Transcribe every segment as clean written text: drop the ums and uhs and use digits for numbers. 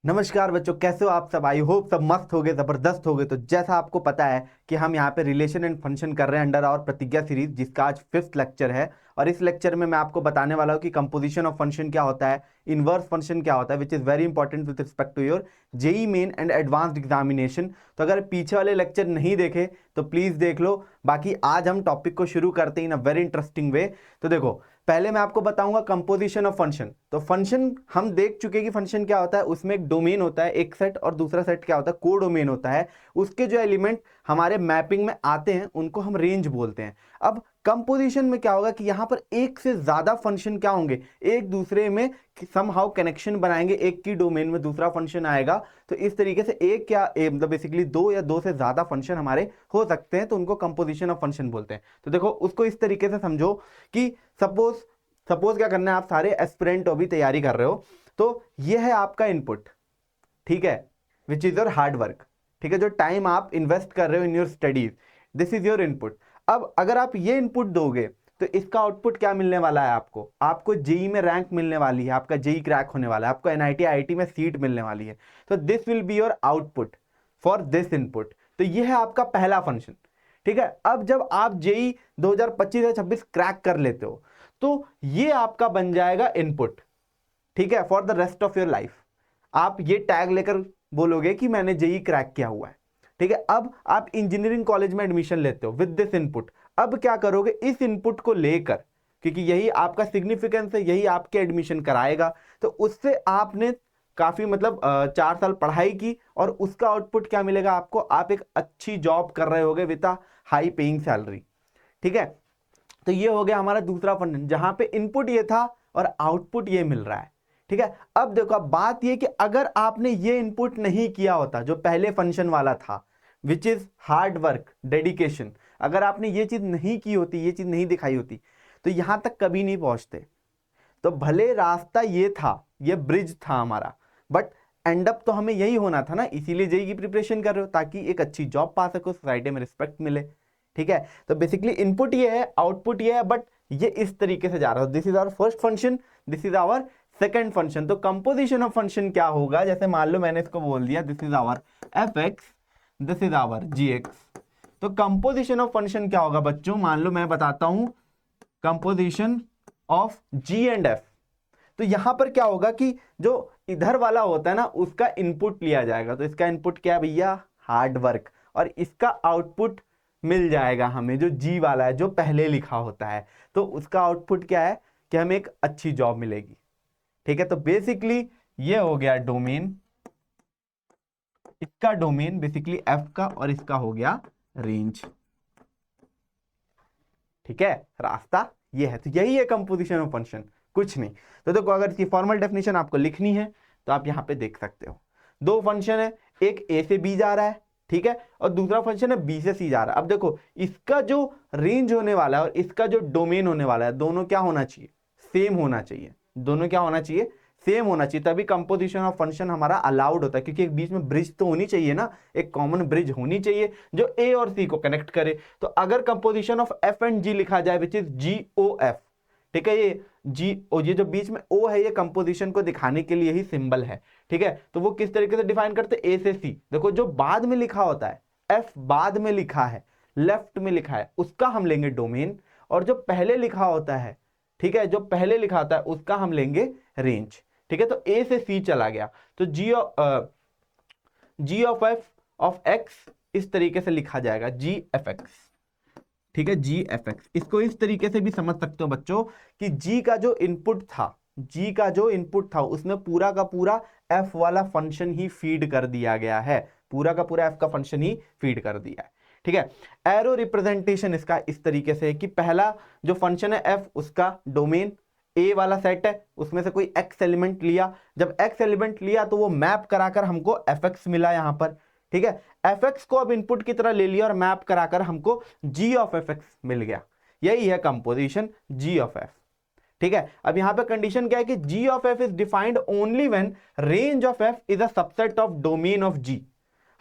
नमस्कार बच्चों, कैसे हो आप सब। आई होप सब मस्त हो गए, जबरदस्त हो गए। तो जैसा आपको पता है कि हम यहाँ पे रिलेशन एंड फंक्शन कर रहे हैं अंडर और प्रतिज्ञा सीरीज, जिसका आज 5th लेक्चर है। और इस लेक्चर में मैं आपको बताने वाला हूँ कि कंपोजिशन ऑफ फंक्शन क्या होता है, इनवर्स फंक्शन क्या होता है, which is very important with respect to your JEE Main and advanced examination. तो अगर पीछे वाले लेक्चर नहीं देखे तो प्लीज देख लो। बाकी आज हम टॉपिक को शुरू करते हैं इन अ वेरी इंटरेस्टिंग वे। तो देखो, पहले मैं आपको बताऊंगा कंपोजिशन ऑफ फंक्शन। तो फंक्शन हम देख चुके हैं कि फंक्शन क्या होता है। उसमें एक डोमेन होता है, एक सेट, और दूसरा सेट क्या होता है, को डोमेन होता है। उसके जो एलिमेंट हमारे मैपिंग में आते हैं उनको हम रेंज बोलते हैं। अब कंपोजिशन में क्या होगा कि यहां पर एक से ज्यादा फंक्शन क्या होंगे, एक दूसरे में समहाउ कनेक्शन बनाएंगे। एक की डोमेन में दूसरा फंक्शन आएगा। तो इस तरीके से एक या मतलब बेसिकली दो या दो से ज्यादा फंक्शन हमारे हो सकते हैं, तो उनको कंपोजिशन ऑफ फंक्शन बोलते हैं। तो देखो, उसको इस तरीके से समझो कि सपोज सपोज क्या करना है, आप सारे एस्पिरेंट अभी तैयारी कर रहे हो। तो ये है आपका इनपुट, ठीक है, which is your hard work. ठीक है, जो टाइम आप इन्वेस्ट कर रहे हो in your studies, this is your input. अब अगर आप ये इनपुट दोगे तो इसका आउटपुट क्या मिलने वाला है आपको, आपको जेई में रैंक मिलने वाली है, आपका जेई क्रैक होने वाला है, आपको एनआईटी आईआईटी में सीट मिलने वाली है। तो this will be your output for this input. तो ये है आपका पहला फंक्शन। ठीक है, अब जब आप जेई 2025 या 26 क्रैक कर लेते हो तो ये आपका बन जाएगा इनपुट। ठीक है, for the rest of your life आप ये टैग लेकर बोलोगे कि मैंने जेई क्रैक किया हुआ है। ठीक है, अब आप इंजीनियरिंग कॉलेज में एडमिशन लेते हो विद दिस इनपुट। अब क्या करोगे, इस इनपुट को लेकर, क्योंकि यही आपका सिग्निफिकेंस है, यही आपके एडमिशन कराएगा। तो उससे आपने काफी मतलब 4 साल पढ़ाई की और उसका आउटपुट क्या मिलेगा आपको, आप एक अच्छी जॉब कर रहे होगे with a high paying salary. ठीक है, तो ये हो गया हमारा दूसरा फंक्शन, जहां पे इनपुट ये था और आउटपुट ये मिल रहा है। ठीक है, अब देखो, अब बात ये कि अगर आपने ये इनपुट नहीं किया होता जो पहले फंक्शन वाला था, which is hard work dedication, अगर आपने ये चीज नहीं की होती, ये चीज नहीं दिखाई होती, तो यहां तक कभी नहीं पहुंचते। तो भले रास्ता ये था, ये ब्रिज था हमारा, बट एंड अप तो हमें यही होना था ना। इसीलिए जेई की प्रिपरेशन कर रहे हो ताकि एक अच्छी जॉब पा सको, सोसाइटी में रिस्पेक्ट मिले। ठीक है, तो बेसिकली इनपुट ये है, आउटपुट ये है, बट ये इस तरीके से जा रहा है। This is our first function, this is our second function. तो कंपोजिशन ऑफ फंक्शन क्या होगा, जैसे मान लो मैंने इसको बोल दिया this is our f x, this is our g x. तो कंपोजिशन ऑफ फंक्शन क्या होगा बच्चों, मान लो मैं बताता हूं composition of g and f. तो यहां पर क्या होगा कि जो इधर वाला होता है ना, उसका इनपुट लिया जाएगा। तो इसका इनपुट क्या है भैया, हार्ड वर्क, और इसका आउटपुट मिल जाएगा हमें जो जी वाला है, जो पहले लिखा होता है। तो उसका आउटपुट क्या है कि हमें एक अच्छी जॉब मिलेगी। ठीक है, तो बेसिकली ये हो गया डोमेन, इसका डोमेन बेसिकली एफ का, और इसका हो गया रेंज। ठीक है, रास्ता ये है। तो यही है कंपोजिशन ऑफ फंक्शन, कुछ नहीं। तो देखो, अगर इसकी फॉर्मल डेफिनेशन आपको लिखनी है तो आप यहां पे देख सकते हो। दो फंक्शन है, एक ए से बी जा रहा है, ठीक है, और दूसरा फंक्शन है बी से सी जा रहा है। अब देखो, इसका जो रेंज होने वाला है और इसका जो डोमेन होने वाला है, दोनों क्या होना चाहिए, सेम होना चाहिए। दोनों क्या होना चाहिए, सेम होना चाहिए, तभी कंपोजिशन ऑफ फंक्शन हमारा अलाउड होता है। क्योंकि एक बीच में ब्रिज तो होनी चाहिए ना, एक कॉमन ब्रिज होनी चाहिए जो ए और सी को कनेक्ट करे। तो अगर कंपोजिशन ऑफ एफ एंड जी लिखा जाए, which is ji O F, ठीक है, ये जी ओ, ये जो बीच में ओ है, ये कंपोजिशन को दिखाने के लिए ही सिंबल है। ठीक है, तो वो किस तरीके से डिफाइन करते हैं, ए से सी। देखो, जो बाद में लिखा होता है, एफ बाद में लिखा है, लेफ्ट में लिखा है, उसका हम लेंगे डोमेन। और जो पहले लिखा होता है, ठीक है, जो पहले लिखा होता है उसका हम लेंगे रेंज। ठीक है, तो ए से सी चला गया। तो जी ऑफ एफ ऑफ एक्स इस तरीके से लिखा जाएगा, जी एफ एक्स। ठीक है, जी एफ एक्स, इसको इस तरीके से भी समझ सकते हो बच्चों कि जी का जो इनपुट था, जी का जो इनपुट था उसमें पूरा का पूरा एफ वाला फंक्शन ही फीड कर दिया गया है, पूरा का पूरा एफ का फंक्शन ही फीड कर दिया है। ठीक है, एरो रिप्रेजेंटेशन इसका इस तरीके से है कि पहला जो फंक्शन है एफ, उसका डोमेन ए वाला सेट है, उसमें से कोई एक्स एलिमेंट लिया। जब एक्स एलिमेंट लिया तो वो मैप कराकर हमको एफ एक्स मिला यहां पर। ठीक है, एफ एक्स को अब इनपुट की तरह ले लिया और मैप कराकर हमको जी ऑफ एफ एक्स मिल गया। यही है कंपोजिशन जी ऑफ एफ। ठीक है, अब यहां पे कंडीशन क्या है कि g of f is defined only when range of f is a subset of domain of g.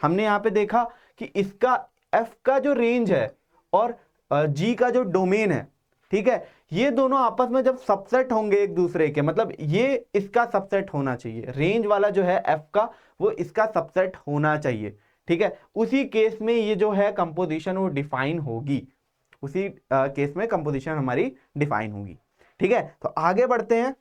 हमने यहां पे देखा कि इसका एफ का जो रेंज है और जी का जो डोमेन है, ठीक है, ये दोनों आपस में जब सबसेट होंगे एक दूसरे के, मतलब ये इसका सबसेट होना चाहिए, रेंज वाला जो है एफ का वो इसका सबसेट होना चाहिए, ठीक है, उसी केस में ये जो है कंपोजिशन वो डिफाइन होगी, उसी केस में कंपोजिशन हमारी डिफाइन होगी, ठीक है। तो आगे बढ़ते हैं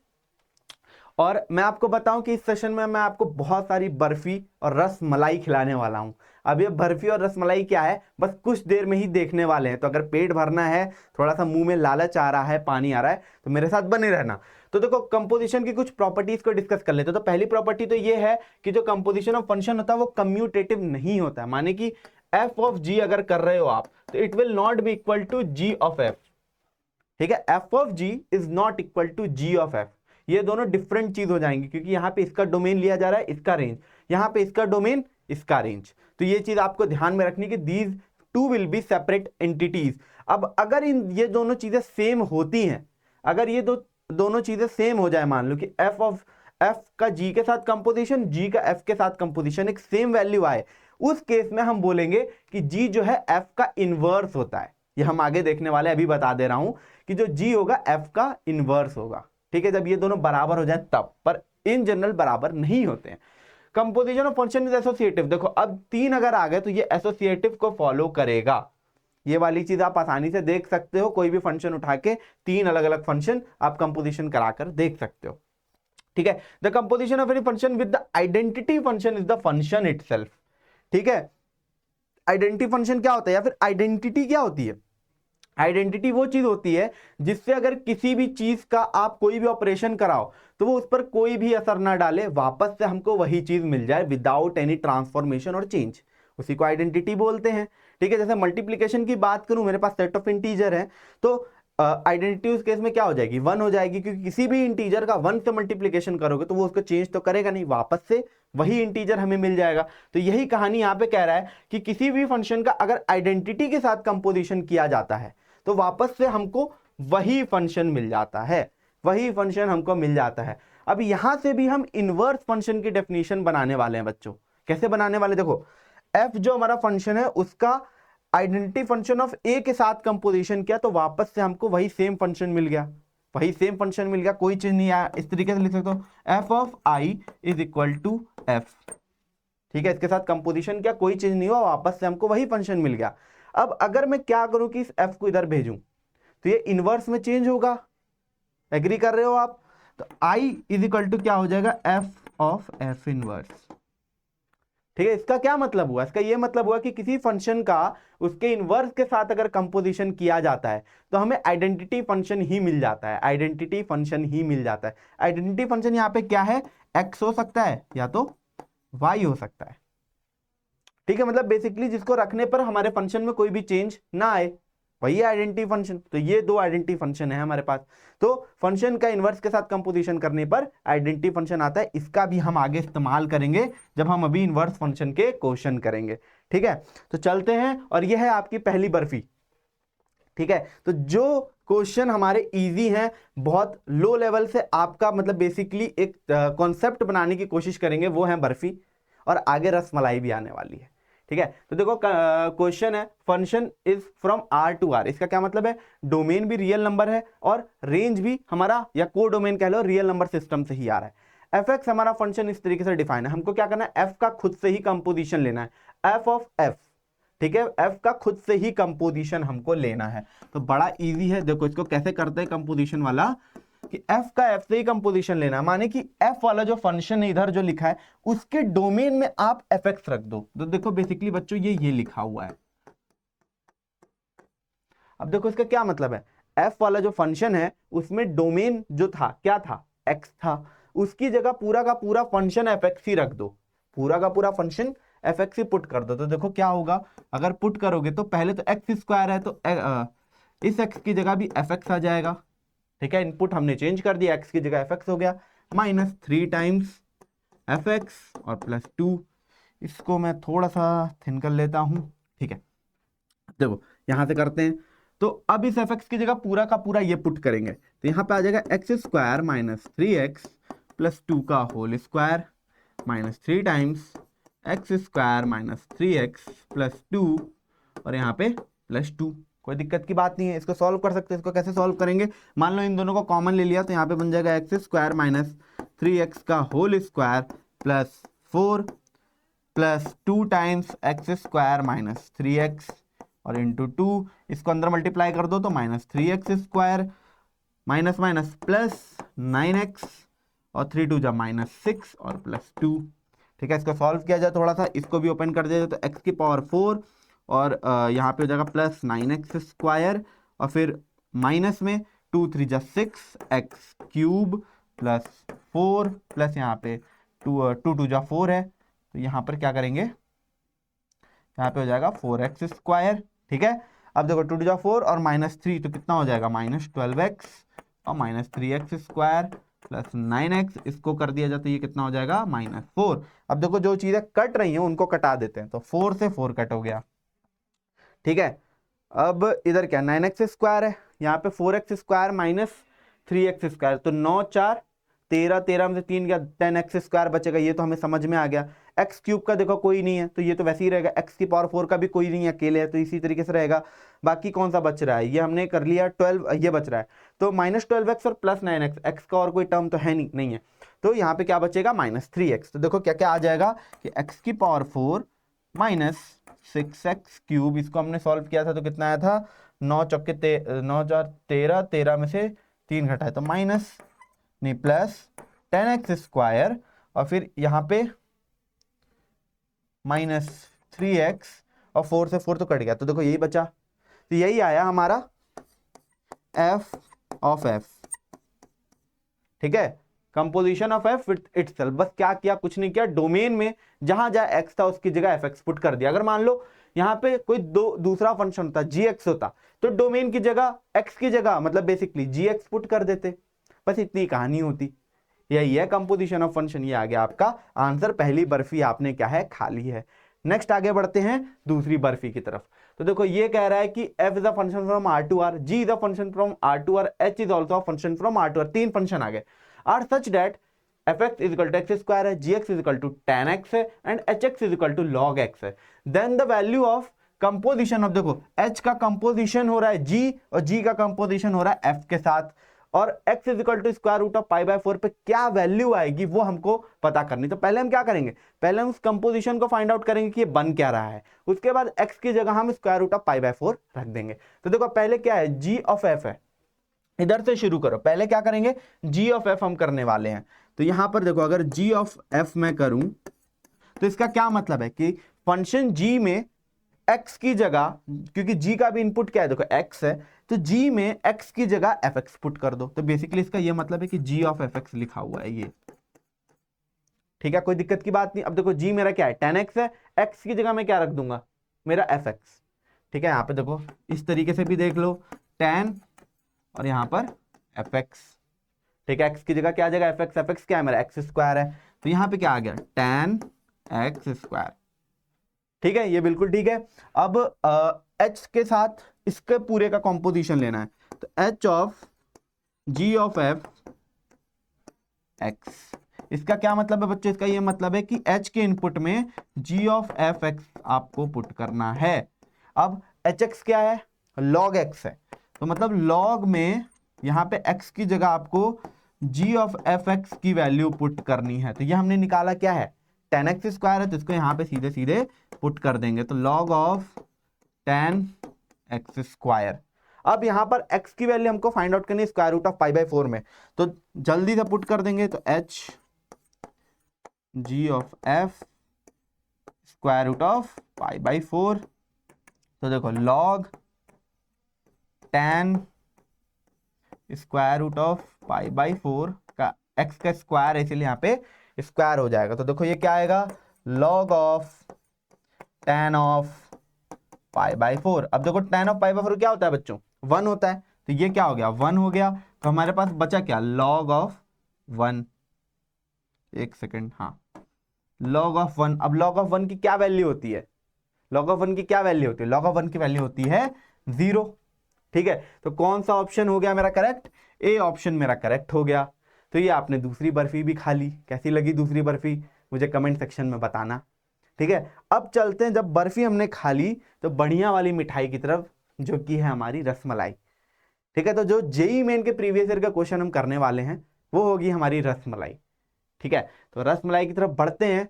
और मैं आपको बताऊं कि इस सेशन में मैं आपको बहुत सारी बर्फी और रस मलाई खिलाने वाला हूं। अब ये बर्फी और रसमलाई क्या है, बस कुछ देर में ही देखने वाले हैं, तो अगर पेट भरना है, थोड़ा सा मुंह में लालच आ रहा है, पानी आ रहा है, तो मेरे साथ बने रहना। तो देखो कंपोजिशन की कुछ प्रॉपर्टीज को डिस्कस कर लेते हैं। तो पहली प्रॉपर्टी तो ये है कि जो कंपोजिशन ऑफ फंक्शन होता है वो कम्यूटेटिव नहीं होता है, माने कि एफ ऑफ जी अगर कर रहे हो आप तो it will not be equal to g of f, ठीक है, f of g is not equal to g of f. ये दोनों डिफरेंट चीज हो जाएंगी, क्योंकि यहां पे इसका डोमेन लिया जा रहा है, इसका रेंज, यहां पे इसका डोमेन, इसका रेंज। तो ये चीज आपको ध्यान में रखनी कि these two will be separate entities. अब अगर ये दोनों चीजें सेम होती हैं, अगर ये दोनों चीजें सेम हो जाए, मान लो कि एफ का जी के साथ कंपोजिशन, जी का एफ के साथ कंपोजिशन एक सेम वैल्यू आए, उस केस में हम बोलेंगे कि जी जो है एफ का इनवर्स होता है। ये हम आगे देखने वाले, अभी बता दे रहा हूं कि जो जी होगा एफ का इनवर्स होगा, ठीक है, जब ये दोनों बराबर हो जाए तब, पर इन जनरल बराबर नहीं होते हैं। Composition of function is associative, देखो अब तीन अगर आ गए तो ये एसोसिएटिव को फॉलो करेगा। ये वाली चीज आप आसानी से देख सकते हो, कोई भी फंक्शन उठा के तीन अलग अलग फंक्शन आप कंपोजिशन कराकर देख सकते हो, ठीक है। The composition of any function with the identity function is the function itself, ठीक है। आइडेंटिटी फंक्शन क्या होता है या फिर आइडेंटिटी क्या होती है? आइडेंटिटी वो चीज होती है जिससे अगर किसी भी चीज का आप कोई भी ऑपरेशन कराओ तो वो उस पर कोई भी असर ना डाले, वापस से हमको वही चीज मिल जाए विदाउट एनी ट्रांसफॉर्मेशन और चेंज, उसी को आइडेंटिटी बोलते हैं, ठीक है। जैसे मल्टीप्लीकेशन की बात करूं, मेरे पास सेट ऑफ इंटीजर है, तो आइडेंटिटी उस केस में क्या हो जाएगी, 1 हो जाएगी, क्योंकि किसी भी इंटीजर का 1 से मल्टीप्लीकेशन करोगे तो वो उसको चेंज तो करेगा नहीं, वापस से वही इंटीजर हमें मिल जाएगा। तो यही कहानी यहां पे कह रहा है कि किसी भी फंक्शन का अगर आइडेंटिटी के साथ कंपोजिशन किया जाता है तो वापस से हमको वही फंक्शन मिल जाता है, वही फंक्शन हमको मिल जाता है। अब यहां से भी हम इनवर्स फंक्शन की डेफिनेशन बनाने वाले हैं बच्चों। कैसे बनाने वाले, देखो एफ जो हमारा फंक्शन है उसका आइडेंटिटी फंक्शन ऑफ ए के साथ कंपोजिशन किया तो वापस से हमको वही सेम फंक्शन मिल गया, वही सेम फंक्शन मिल गया, कोई चीज नहीं आया। इस तरीके से लिख सकते हो f of I is equal to f, ठीक है, इसके साथ कंपोजिशन किया, कोई चीज नहीं हुआ, वापस से हमको वही फंक्शन मिल गया। अब अगर मैं क्या करूं कि इस एफ को इधर भेजूं तो ये इनवर्स में चेंज होगा, एग्री कर रहे हो आप? तो आई इज इक्वल टू क्या हो जाएगा, एफ ऑफ एफ इनवर्स, ठीक है। इसका क्या मतलब हुआ, इसका ये मतलब हुआ कि किसी फंक्शन का उसके इनवर्स के साथ अगर कंपोजिशन किया जाता है तो हमें आइडेंटिटी फंक्शन ही मिल जाता है, आइडेंटिटी फंक्शन ही मिल जाता है। आइडेंटिटी फंक्शन यहाँ पे क्या है, एक्स हो सकता है या तो वाई हो सकता है, ठीक है, मतलब बेसिकली जिसको रखने पर हमारे फंक्शन में कोई भी चेंज ना आए, वही आइडेंटिटी फंक्शन। तो ये दो आइडेंटिटी फंक्शन है हमारे पास। तो फंक्शन का इनवर्स के साथ कंपोजिशन करने पर आइडेंटिटी फंक्शन आता है, इसका भी हम आगे इस्तेमाल करेंगे जब हम अभी इनवर्स फंक्शन के क्वेश्चन करेंगे, ठीक है। तो चलते हैं, और यह है आपकी पहली बर्फी, ठीक है। तो जो क्वेश्चन हमारे इजी हैं, बहुत लो लेवल से आपका मतलब बेसिकली एक कॉन्सेप्ट बनाने की कोशिश करेंगे, वो है बर्फी, और आगे रसमलाई भी आने वाली है, ठीक है। तो देखो क्वेश्चन है function is from R to R, इसका क्या मतलब है, डोमेन भी रियल नंबर है और रेंज भी हमारा या को डोमेन कह लो रियल नंबर सिस्टम से ही आ रहा है। एफ एक्स हमारा फंक्शन इस तरीके से डिफाइन है, हमको क्या करना है, एफ का खुद से ही कंपोजिशन लेना है, एफ ऑफ एफ, ठीक है, एफ का खुद से ही कंपोजिशन हमको लेना है। तो बड़ा इजी है, देखो इसको कैसे करते हैं कंपोजिशन वाला, कि एफ का एफ से ही कंपोजिशन लेना, माने कि एफ वाला जो फंक्शन है इधर जो लिखा है उसके डोमेन में आप एफ एक्स रख दो। तो देखो बेसिकली बच्चों ये लिखा हुआ है। अब देखो इसका क्या मतलब है, एफ वाला जो फंक्शन है उसमें डोमेन जो था क्या था, एक्स था, उसकी जगह पूरा का पूरा फंक्शन एफ एक्स ही रख दो, पूरा का पूरा फंक्शन एफ एक्स ही पुट कर दो। तो देखो क्या होगा, अगर पुट करोगे तो पहले तो एक्स स्क्वायर है तो इस एक्स की जगह भी एफ एक्स आ जाएगा, ठीक है, इनपुट हमने चेंज कर दिया, एक्स की जगह एफ एक्स हो गया, माइनस 3 टाइम्स एफ एक्स और प्लस 2, इसको मैं थोड़ा सा थिन कर लेता हूं, ठीक है। देखो यहां से करते हैं, तो अब इस एफ एक्स की जगह पूरा का पूरा ये पुट करेंगे तो यहाँ पे आ जाएगा x square minus 3x plus 2 का whole square minus 3 times x square minus 3x plus 2 और यहाँ पे प्लस 2, कोई दिक्कत की बात नहीं है, इसको सॉल्व कर सकते हैं। इसको कैसे सॉल्व करेंगे, मान लो इन दोनों को कॉमन ले लिया तो यहाँ पे बन जाएगा एक्स स्क्वायर माइनस 3x का whole square plus 4 plus 2 times x square minus 3x और इंटू 2, इसको अंदर मल्टीप्लाई कर दो तो minus 3x square minus minus plus 9x और 3 2 जा माइनस 6 और प्लस 2। ठीक है, इसको सॉल्व किया जाए थोड़ा सा, इसको भी ओपन कर दिया जाए तो x की पावर 4 और यहाँ पे हो जाएगा प्लस 9x स्क्वायर और फिर माइनस में 2 3 जा 6x क्यूब प्लस 4 प्लस यहाँ पे 2 2 जा 4 है तो यहाँ पर क्या करेंगे, यहाँ पे हो जाएगा 4x स्क्वायर। ठीक है, अब देखो 2 2 जा 4 और माइनस 3 तो कितना हो जाएगा माइनस 12x और minus 3x square plus 9x, इसको कर दिया जाए तो ये कितना हो जाएगा माइनस 4। अब देखो जो चीजें कट रही हैं उनको कटा देते हैं तो 4 से 4 कट हो गया। ठीक है, अब इधर क्या 9x स्क्वायर है, यहाँ पे 4x square minus 3x square तो 9 4 13, 13 में से 3 गया 10x स्क्वायर बचेगा, ये तो हमें समझ में आ गया। x क्यूब का देखो कोई नहीं है तो ये तो वैसे ही रहेगा, x की पावर 4 का भी कोई नहीं है, अकेले है तो इसी तरीके से रहेगा। बाकी कौन सा बच रहा है, ये हमने कर लिया 12, ये बच रहा है तो माइनस 12x और प्लस 9x, x का और कोई टर्म तो है नहीं है तो यहाँ पे क्या बचेगा माइनस 3x। तो देखो क्या क्या आ जाएगा कि x की पावर 4 माइनस 6x क्यूब, इसको हमने सॉल्व किया था तो कितना आया था 9 चौके 9 4 13, 13 में से 3 घटाए तो माइनस नहीं प्लस 10x स्क्वायर और फिर यहाँ पे माइनस 3x और 4 से 4 तो कट गया तो देखो यही बचा, तो यही आया हमारा f ऑफ f। ठीक है, composition of f with itself, बस क्या किया, कुछ नहीं किया, डोमेन में जहां जहां x था उसकी जगह fx पुट कर दिया। अगर मान लो यहाँ पे कोई दूसरा फंक्शन होता gx होता तो डोमेन की जगह x की जगह मतलब बेसिकली gx पुट कर देते, बस इतनी कहानी होती। यही है कंपोजिशन ऑफ फंक्शन, ये आ गया आपका आंसर। पहली बर्फी आपने क्या है खाली है। नेक्स्ट आगे बढ़ते हैं दूसरी बर्फी की तरफ। तो देखो ये कह रहा है कि f is a function from r to r, g is a function from r to r, h is also a function from r to r, तीन फंक्शन आ गए, are such that fx is equal to x square है, gx is equal to tan x है and hx is equal to log x है। Then the value of composition of, देखो h का composition हो रहा है g और g का कंपोजिशन हो रहा है f के साथ, और x is equal to square root of pi by 4 पे क्या वैल्यू आएगी वो हमको पता करनी। तो पहले हम क्या करेंगे, पहले हम उस कंपोजिशन को फाइंड आउट करेंगे कि ये बन क्या रहा है, उसके बाद x की जगह हम square root of pi by 4 रख देंगे। तो देखो पहले क्या है g ऑफ f है, इधर से शुरू करो, पहले क्या करेंगे g ऑफ f हम करने वाले हैं। तो यहां पर देखो अगर g ऑफ f मैं करूं तो इसका क्या मतलब है कि फंक्शन g में x की जगह, क्योंकि g का भी इनपुट क्या है देखो x है, तो g में x की जगह fx पुट कर दो। तो बेसिकली इसका ये मतलब है कि g ऑफ fx लिखा हुआ है ये। ठीक है, कोई दिक्कत की बात नहीं। अब देखो g मेरा क्या है tan x है, x की जगह मैं क्या रख दूंगा मेरा fx। ठीक है, यहाँ पे देखो इस तरीके से भी देख लो tan और यहाँ पर fx। ठीक है, x की जगह क्या आ जाएगा fx, fx क्या है मेरा x स्क्वायर है, तो यहाँ पे क्या आ गया tan x स्क्वायर। ठीक है, ये बिल्कुल ठीक है। अब h के साथ इसके पूरे का कॉम्पोजिशन लेना है, तो h of g of f x, इसका क्या मतलब है बच्चों, इसका ये मतलब है कि h के इनपुट में g ऑफ f x आपको पुट करना है। अब hx क्या है log x है, तो मतलब log में यहाँ पे x की जगह आपको g ऑफ f x की वैल्यू पुट करनी है। तो ये हमने निकाला क्या है tan x स्क्वायर है, तो इसको यहाँ पे सीधे सीधे पुट कर देंगे, तो log of tan x square. अब यहाँ पर x की वैल्यू हमको फाइंड आउट करनी है square root of pi by 4 में, तो जल्दी से पुट कर देंगे, तो h g of f square root of pi by 4, तो देखो log tan square root of pi by 4 का x का स्क्वायर है इसलिए यहाँ पे स्क्वायर हो जाएगा। तो देखो ये क्या आएगा log of tan of pi by 4। अब देखो tan ऑफ पाई बाय 4 क्या होता है बच्चों 1 होता है, तो ये क्या हो गया 1 हो गया, तो हमारे पास बचा क्या log ऑफ 1, एक सेकेंड, हाँ log ऑफ 1। अब log ऑफ 1 की क्या वैल्यू होती है, log ऑफ 1 की क्या वैल्यू होती है, log ऑफ 1 की वैल्यू होती है 0। ठीक है, तो कौन सा ऑप्शन हो गया मेरा करेक्ट, ए ऑप्शन मेरा करेक्ट हो गया। तो ये आपने दूसरी बर्फी भी खा ली, कैसी लगी दूसरी बर्फी मुझे कमेंट सेक्शन में बताना। ठीक है, अब चलते हैं, जब बर्फी हमने खा ली तो बढ़िया वाली मिठाई की तरफ जो कि है हमारी रसमलाई। ठीक है, तो जो जेईई मेन के प्रीवियस ईयर का क्वेश्चन हम करने वाले हैं वो होगी हमारी रसमलाई। ठीक है, तो रसमलाई की तरफ बढ़ते हैं।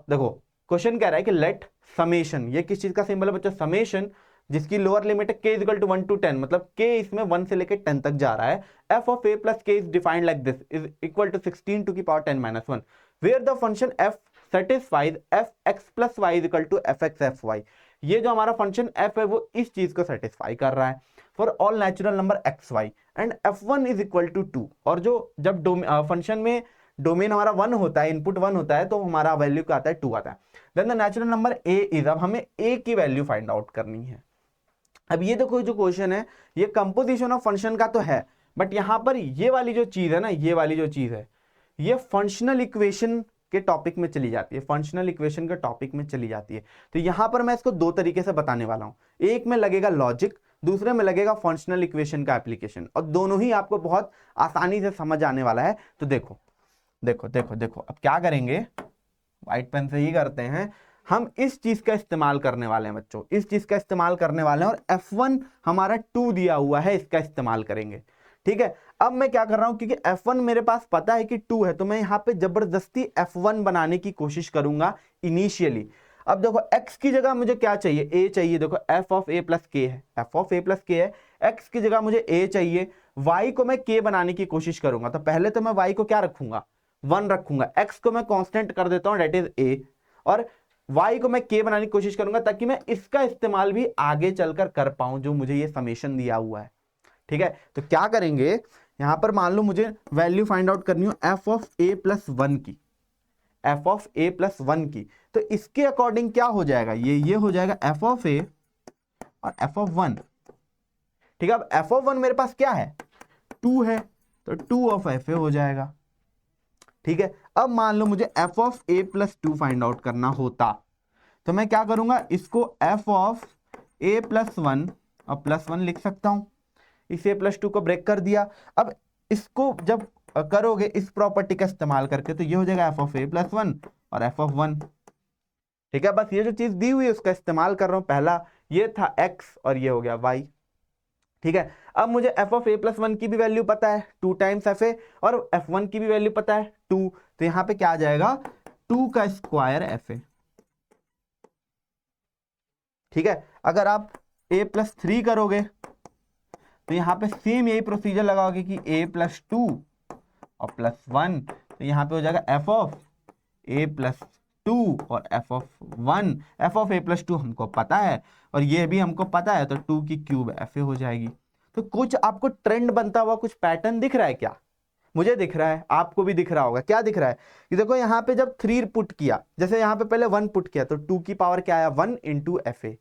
देखो क्वेश्चन कह रहा है कि लेट समेशन, ये किस चीज का सिंबल है बच्चों, समेशन, जिसकी लोअर लिमिट है k इक्वल टू 1 to 10, मतलब k इसमें 1 से लेकर 10 तक जा रहा है। f of a plus k is defined like this, is equal to 16 to की power 10 minus 1, where the function f satisfies fx plus y is equal to fx fy। ये जो हमारा फंक्शन f है वो इस चीज को सेटिस्फाई कर रहा है for all natural number xy and f1 is equal to 2। और जो जब फंक्शन में डोमेन हमारा 1 होता है, इनपुट 1 होता है, तो हमारा वैल्यू क्या आता है, 2 आता है। Then the natural number a is, अब हमें a की वैल्यू फाइंड आउट करनी है। अब ये देखो जो क्वेश्चन है ये कंपोजिशन ऑफ फंक्शन का तो है, बट यहां पर ये वाली जो चीज है ना, ये वाली जो चीज है ये फंक्शनल इक्वेशन के टॉपिक में चली जाती है, फंक्शनल इक्वेशन के टॉपिक में चली जाती है। तो यहां पर मैं इसको दो तरीके से बताने वाला हूं, एक में लगेगा लॉजिक, दूसरे में लगेगा फंक्शनल इक्वेशन का एप्लीकेशन, और दोनों ही आपको बहुत आसानी से समझ आने वाला है। तो देखो देखो देखो देखो अब क्या करेंगे, व्हाइट पेन से ही करते हैं, हम इस चीज का इस्तेमाल करने वाले हैं बच्चों, इस चीज का इस्तेमाल करने वाले हैं, और f1 हमारा 2 दिया हुआ है, इसका इस्तेमाल करेंगे। ठीक है, अब मैं क्या कर रहा हूं, क्योंकि f1 मेरे पास पता है कि 2 है, तो मैं यहां पे जबरदस्ती f1 बनाने की कोशिश करूंगा इनिशियली। अब देखो x की जगह मुझे क्या चाहिए, a चाहिए। देखो f of a plus k है, f of a plus k है, x की जगह मुझे a चाहिए, y को मैं k बनाने की कोशिश करूंगा। तो पहले तो मैं y को क्या रखूंगा, 1 रखूंगा, x को मैं कांस्टेंट कर देता हूं, डेट इज a, और y को मैं k बनाने की कोशिश करूंगा ताकि मैं इसका इस्तेमाल भी आगे चलकर कर पाऊं जो मुझे ये समेशन दिया हुआ है। ठीक है, तो क्या करेंगे, यहां पर मान लो मुझे वैल्यू फाइंड आउट करनी हो f ऑफ a प्लस 1 की, f ऑफ a प्लस 1 की, तो इसके अकॉर्डिंग क्या हो जाएगा, ये हो जाएगा f ऑफ a और f ऑफ 1। ठीक है, अब f ऑफ 1 मेरे पास क्या है, 2 है, तो 2 ऑफ f हो जाएगा। ठीक है, अब मान लो मुझे f of a plus 2 find out करना होता, तो मैं क्या करूंगा, इसको f ऑफ a प्लस 1 और प्लस 1 लिख सकता हूं, इस a प्लस 2 को ब्रेक कर दिया। अब इसको जब करोगे इस प्रॉपर्टी का इस्तेमाल करके, तो ये हो जाएगा f ऑफ a प्लस 1 और f ऑफ 1। ठीक है, बस ये जो चीज दी हुई है उसका इस्तेमाल कर रहा हूं, पहला ये था x और ये हो गया y। ठीक है, अब मुझे f ऑफ a प्लस 1 की भी वैल्यू पता है 2 टाइम्स f a, और f1 की भी वैल्यू पता है 2, तो यहां पे क्या आ जाएगा, 2 का स्क्वायर f a। ठीक है, अगर आप a प्लस 3 करोगे तो यहां पे सेम यही प्रोसीजर लगाओगे कि a प्लस 2 और प्लस 1, तो यहां पे हो जाएगा f ऑफ a प्लस 2 और f of 1। f of a plus 2 हमको पता है और ये भी हमको पता है, तो 2 की क्यूब f a हो जाएगी। तो कुछ आपको ट्रेंड बनता हुआ कुछ पैटर्न दिख रहा है क्या, मुझे दिख रहा है, आपको भी दिख रहा होगा। क्या दिख रहा है कि देखो यहाँ पे जब 3 पुट किया, जैसे यहाँ पे पहले 1 पुट किया तो 2 की पावर क्या आया, 1 इंटू एफ ए,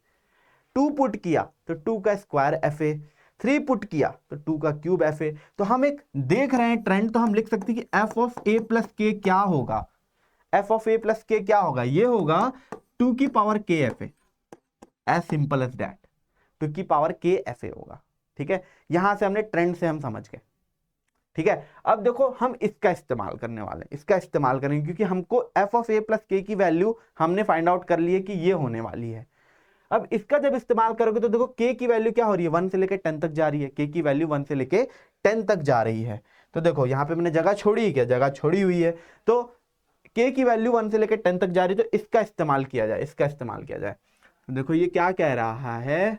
2 पुट किया तो 2 का स्क्वायर एफ ए, 3 पुट किया तो 2 का क्यूब एफ ए। तो हम एक देख रहे हैं ट्रेंड, तो हम लिख सकते हैं कि एफ ऑफ ए प्लस के क्या होगा, एफ ऑफ ए प्लस के क्या होगा, ये होगा 2 की पावर के f a, as simple as that, 2 की पावर के एफ ए होगा। ठीक है, यहां से हमने ट्रेंड से हम समझ गए। ठीक है, अब देखो हम इसका इस्तेमाल करने वाले हैं, इसका इस्तेमाल करेंगे क्योंकि हमको एफ ऑफ ए प्लस के की वैल्यू हमने फाइंड आउट कर ली है कि ये होने वाली है। अब इसका जब इस्तेमाल करोगे तो देखो k की वैल्यू क्या हो रही है, 1 से लेके 10 तक जा रही है, k की वैल्यू 1 से लेके 10 तक जा रही है। तो देखो यहाँ पे मैंने जगह छोड़ी, क्या जगह छोड़ी हुई है, तो k की वैल्यू 1 से लेके 10 तक जा रही है, तो इसका इस्तेमाल किया जाए, इसका इस्तेमाल किया जाए। तो देखो ये क्या कह रहा है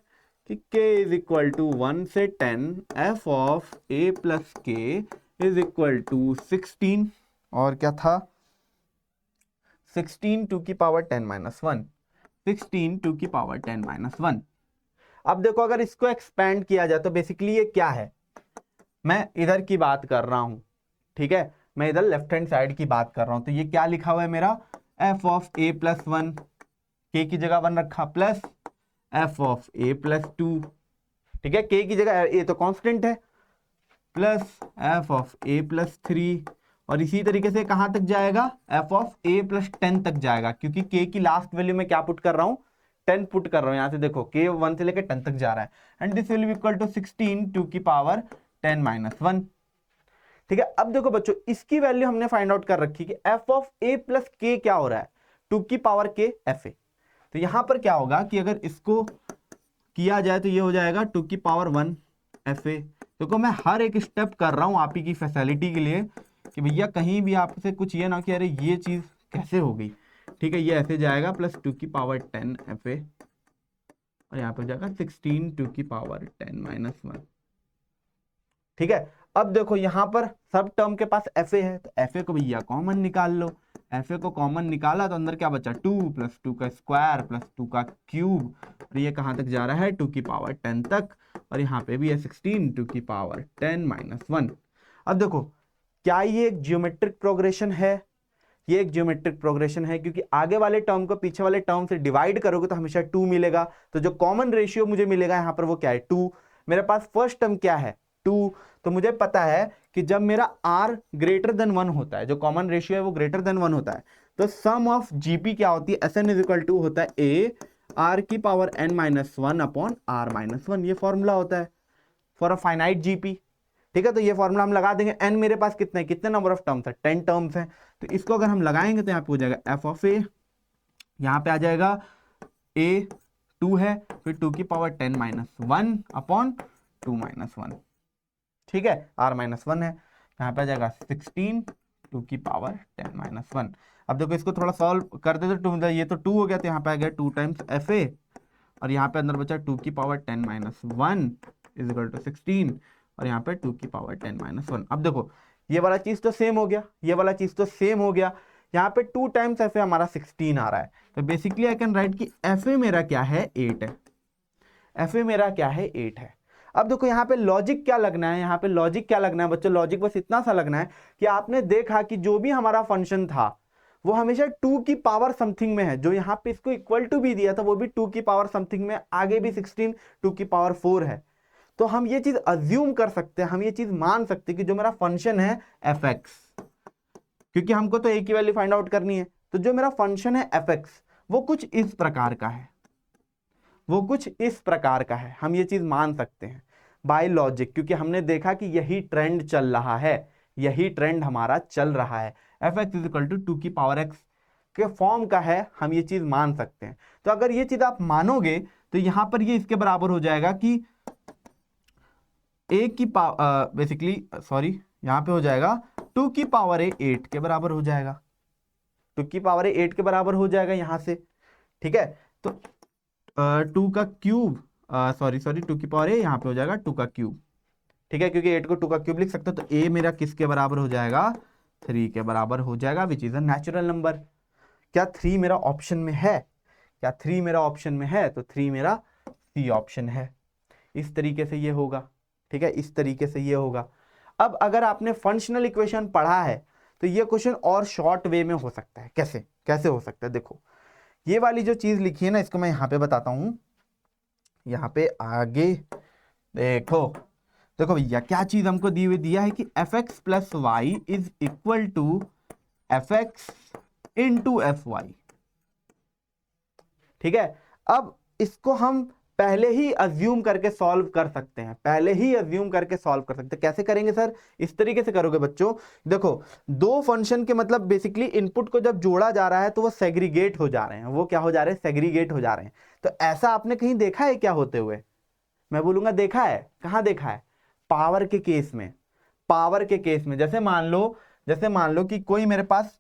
कि k इज इक्वल टू 1 से 10 एफ ऑफ a प्लस के इज इक्वल टू 16, और क्या था 16 2 की पावर 10 माइनस 1, 16 2 की पावर 10 माइनस 1। अब देखो अगर इसको एक्सपेंड किया जाए तो बेसिकली ये क्या है, मैं इधर की बात कर रहा हूं, ठीक है, मैं इधर लेफ्ट हैंड साइड की बात कर रहा हूं, तो ये क्या लिखा हुआ है मेरा, एफ ऑफ ए प्लस 1, के की जगह 1 रखा, plus F of A plus 2, ठीक है, के की जगह ए तो कांस्टेंट है, plus F of A plus 3, और इसी तरीके से कहां तक जाएगा, एफ ऑफ ए प्लस 10 तक जाएगा, क्योंकि के की लास्ट वैल्यू में क्या पुट कर रहा हूं, 10 पुट कर रहा हूं। यहां से देखो के 1 से लेकर 10 तक जा रहा है, and this will be equal to 16 2 की पावर 10 माइनस 1। ठीक है, अब देखो बच्चों इसकी वैल्यू हमने फाइंड आउट कर रखी कि एफ ऑफ ए प्लस के क्या हो रहा है, 2 की पावर के एफ ए। तो यहां पर क्या होगा कि अगर इसको किया जाए तो ये हो जाएगा 2 की पावर 1 FA। देखो मैं हर एक स्टेप कर रहा हूँ आप ही की फैसिलिटी के लिए कि भैया कहीं भी आपसे कुछ ये ना कि अरे ये चीज़ कैसे हो गई। ठीक है, ये ऐसे जाएगा प्लस 2 की पावर 10 FA और यहाँ पे हो जाएगा 16 2 की पावर 10 - 1। ठीक है, अब देखो यहाँ पर सब टर्म के पास FA है तो FA को भैया कॉमन निकाल लो। FA को कॉमन निकाला तो अंदर क्या बचा 2 प्लस 2 का स्क्वायर प्लस 2 का क्यूब और ये कहाँ तक जा रहा है 2 की पावर 10 तक और यहाँ पे भी है 16 2 की पावर 10 - 1। अब देखो क्या ये एक जियोमेट्रिक प्रोग्रेशन है? ये एक ज्योमेट्रिक प्रोग्रेशन है क्योंकि आगे वाले टर्म को पीछे वाले टर्म से डिवाइड करोगे तो हमेशा 2 मिलेगा। तो जो कॉमन रेशियो मुझे मिलेगा यहाँ पर वो क्या है 2। मेरे पास फर्स्ट टर्म क्या है 2, तो मुझे पता है कि जब मेरा r ग्रेटर देन 1 होता है, जो कॉमन रेशियो है वो ग्रेटर देन 1 होता है, तो सम ऑफ जीपी क्या होती है Sn = होता है a r की पावर n - 1 अपॉन r - 1। ये फॉर्मूला होता है फॉर अ फाइनाइट जीपी। ठीक है, तो ये फॉर्मूला हम लगा देंगे। n मेरे पास कितने नंबर ऑफ टर्म्स है 10 टर्म्स हैं, तो इसको अगर हम लगाएंगे तो यहाँ पे हो जाएगा f(a), यहाँ पे आ जाएगा a 2 है फिर 2 की पावर 10 - 1 अपॉन 2 - 1। ठीक है, r - 1 है, यहाँ पे आ जाएगा 16 2 की पावर 10 - 1। अब देखो इसको थोड़ा सॉल्व कर दे तो ये तो 2 हो गया तो यहाँ पे आ गया 2 टाइम्स FA और यहाँ पे अंदर बचा 2 की पावर 10 - 1 = 16 और यहाँ पे 2 की पावर 10 - 1। अब देखो ये वाला चीज तो सेम हो गया, ये वाला चीज तो सेम हो गया। यहाँ पे 2 टाइम्स FA हमारा 16 आ रहा है, तो बेसिकली आई कैन राइट कि FA मेरा क्या है 8 है। FA मेरा क्या है 8 है। अब देखो यहाँ पे लॉजिक क्या लगना है, यहाँ पे लॉजिक क्या लगना है बच्चों, लॉजिक बस इतना सा लगना है कि आपने देखा कि जो भी हमारा फंक्शन था वो हमेशा 2 की पावर समथिंग में है। जो यहाँ पे इसको इक्वल टू भी दिया था वो भी 2 की पावर समथिंग में, आगे भी 16 2 की पावर 4 है। तो हम ये चीज अज्यूम कर सकते हैं, हम ये चीज मान सकते हैं कि जो मेरा फंक्शन है fx, क्योंकि हमको तो a की वैल्यू फाइंड आउट करनी है, तो जो मेरा फंक्शन है fx वो कुछ इस प्रकार का है, वो कुछ इस प्रकार का है। हम ये चीज मान सकते हैं बाय लॉजिक, क्योंकि हमने देखा कि यही ट्रेंड चल रहा है, यही ट्रेंड हमारा चल रहा है। fx = 2 की पावर x के फॉर्म का है, हम ये चीज मान सकते हैं। तो अगर ये चीज आप मानोगे तो यहां पर ये इसके बराबर हो जाएगा कि a की पावर बेसिकली सॉरी यहां पे हो जाएगा 2 की पावर a 8 के बराबर हो जाएगा, 2 की पावर a 8 के बराबर हो जाएगा यहां से। ठीक है, तो 2 का क्यूब सॉरी 2 की पावर a यहाँ पे हो जाएगा 2 का क्यूब। ठीक है, क्योंकि 8 को 2 का क्यूब लिख सकते हो, तो a मेरा किसके बराबर हो जाएगा 3 के बराबर हो जाएगा, which is a natural number. क्या 3 मेरा ऑप्शन में है? क्या 3 मेरा ऑप्शन में है? तो 3 मेरा C ऑप्शन है। इस तरीके से ये होगा। ठीक है, इस तरीके से ये होगा। अब अगर आपने फंक्शनल इक्वेशन पढ़ा है तो ये क्वेश्चन और शॉर्ट वे में हो सकता है। कैसे कैसे हो सकता है? देखो ये वाली जो चीज लिखी है ना, इसको मैं यहां पे बताता हूं। यहां पे आगे देखो, देखो भैया क्या चीज हमको दी हुई दिया है कि fx + y = fx * fy। ठीक है, अब इसको हम पहले ही अज्यूम करके सॉल्व कर सकते हैं, पहले ही अज्यूम करके सॉल्व कर सकते हैं। कैसे करेंगे सर? इस तरीके से करोगे बच्चों, देखो दो फंक्शन के मतलब बेसिकली इनपुट को जब जोड़ा जा रहा है तो वो सेग्रीगेट हो जा रहे हैं। वो क्या हो जा रहे हैं? सेग्रीगेट हो जा रहे हैं। तो ऐसा आपने कहीं देखा है क्या होते हुए? मैं बोलूंगा देखा है। कहां देखा है? पावर के केस में। पावर के केस में जैसे मान लो कि कोई मेरे पास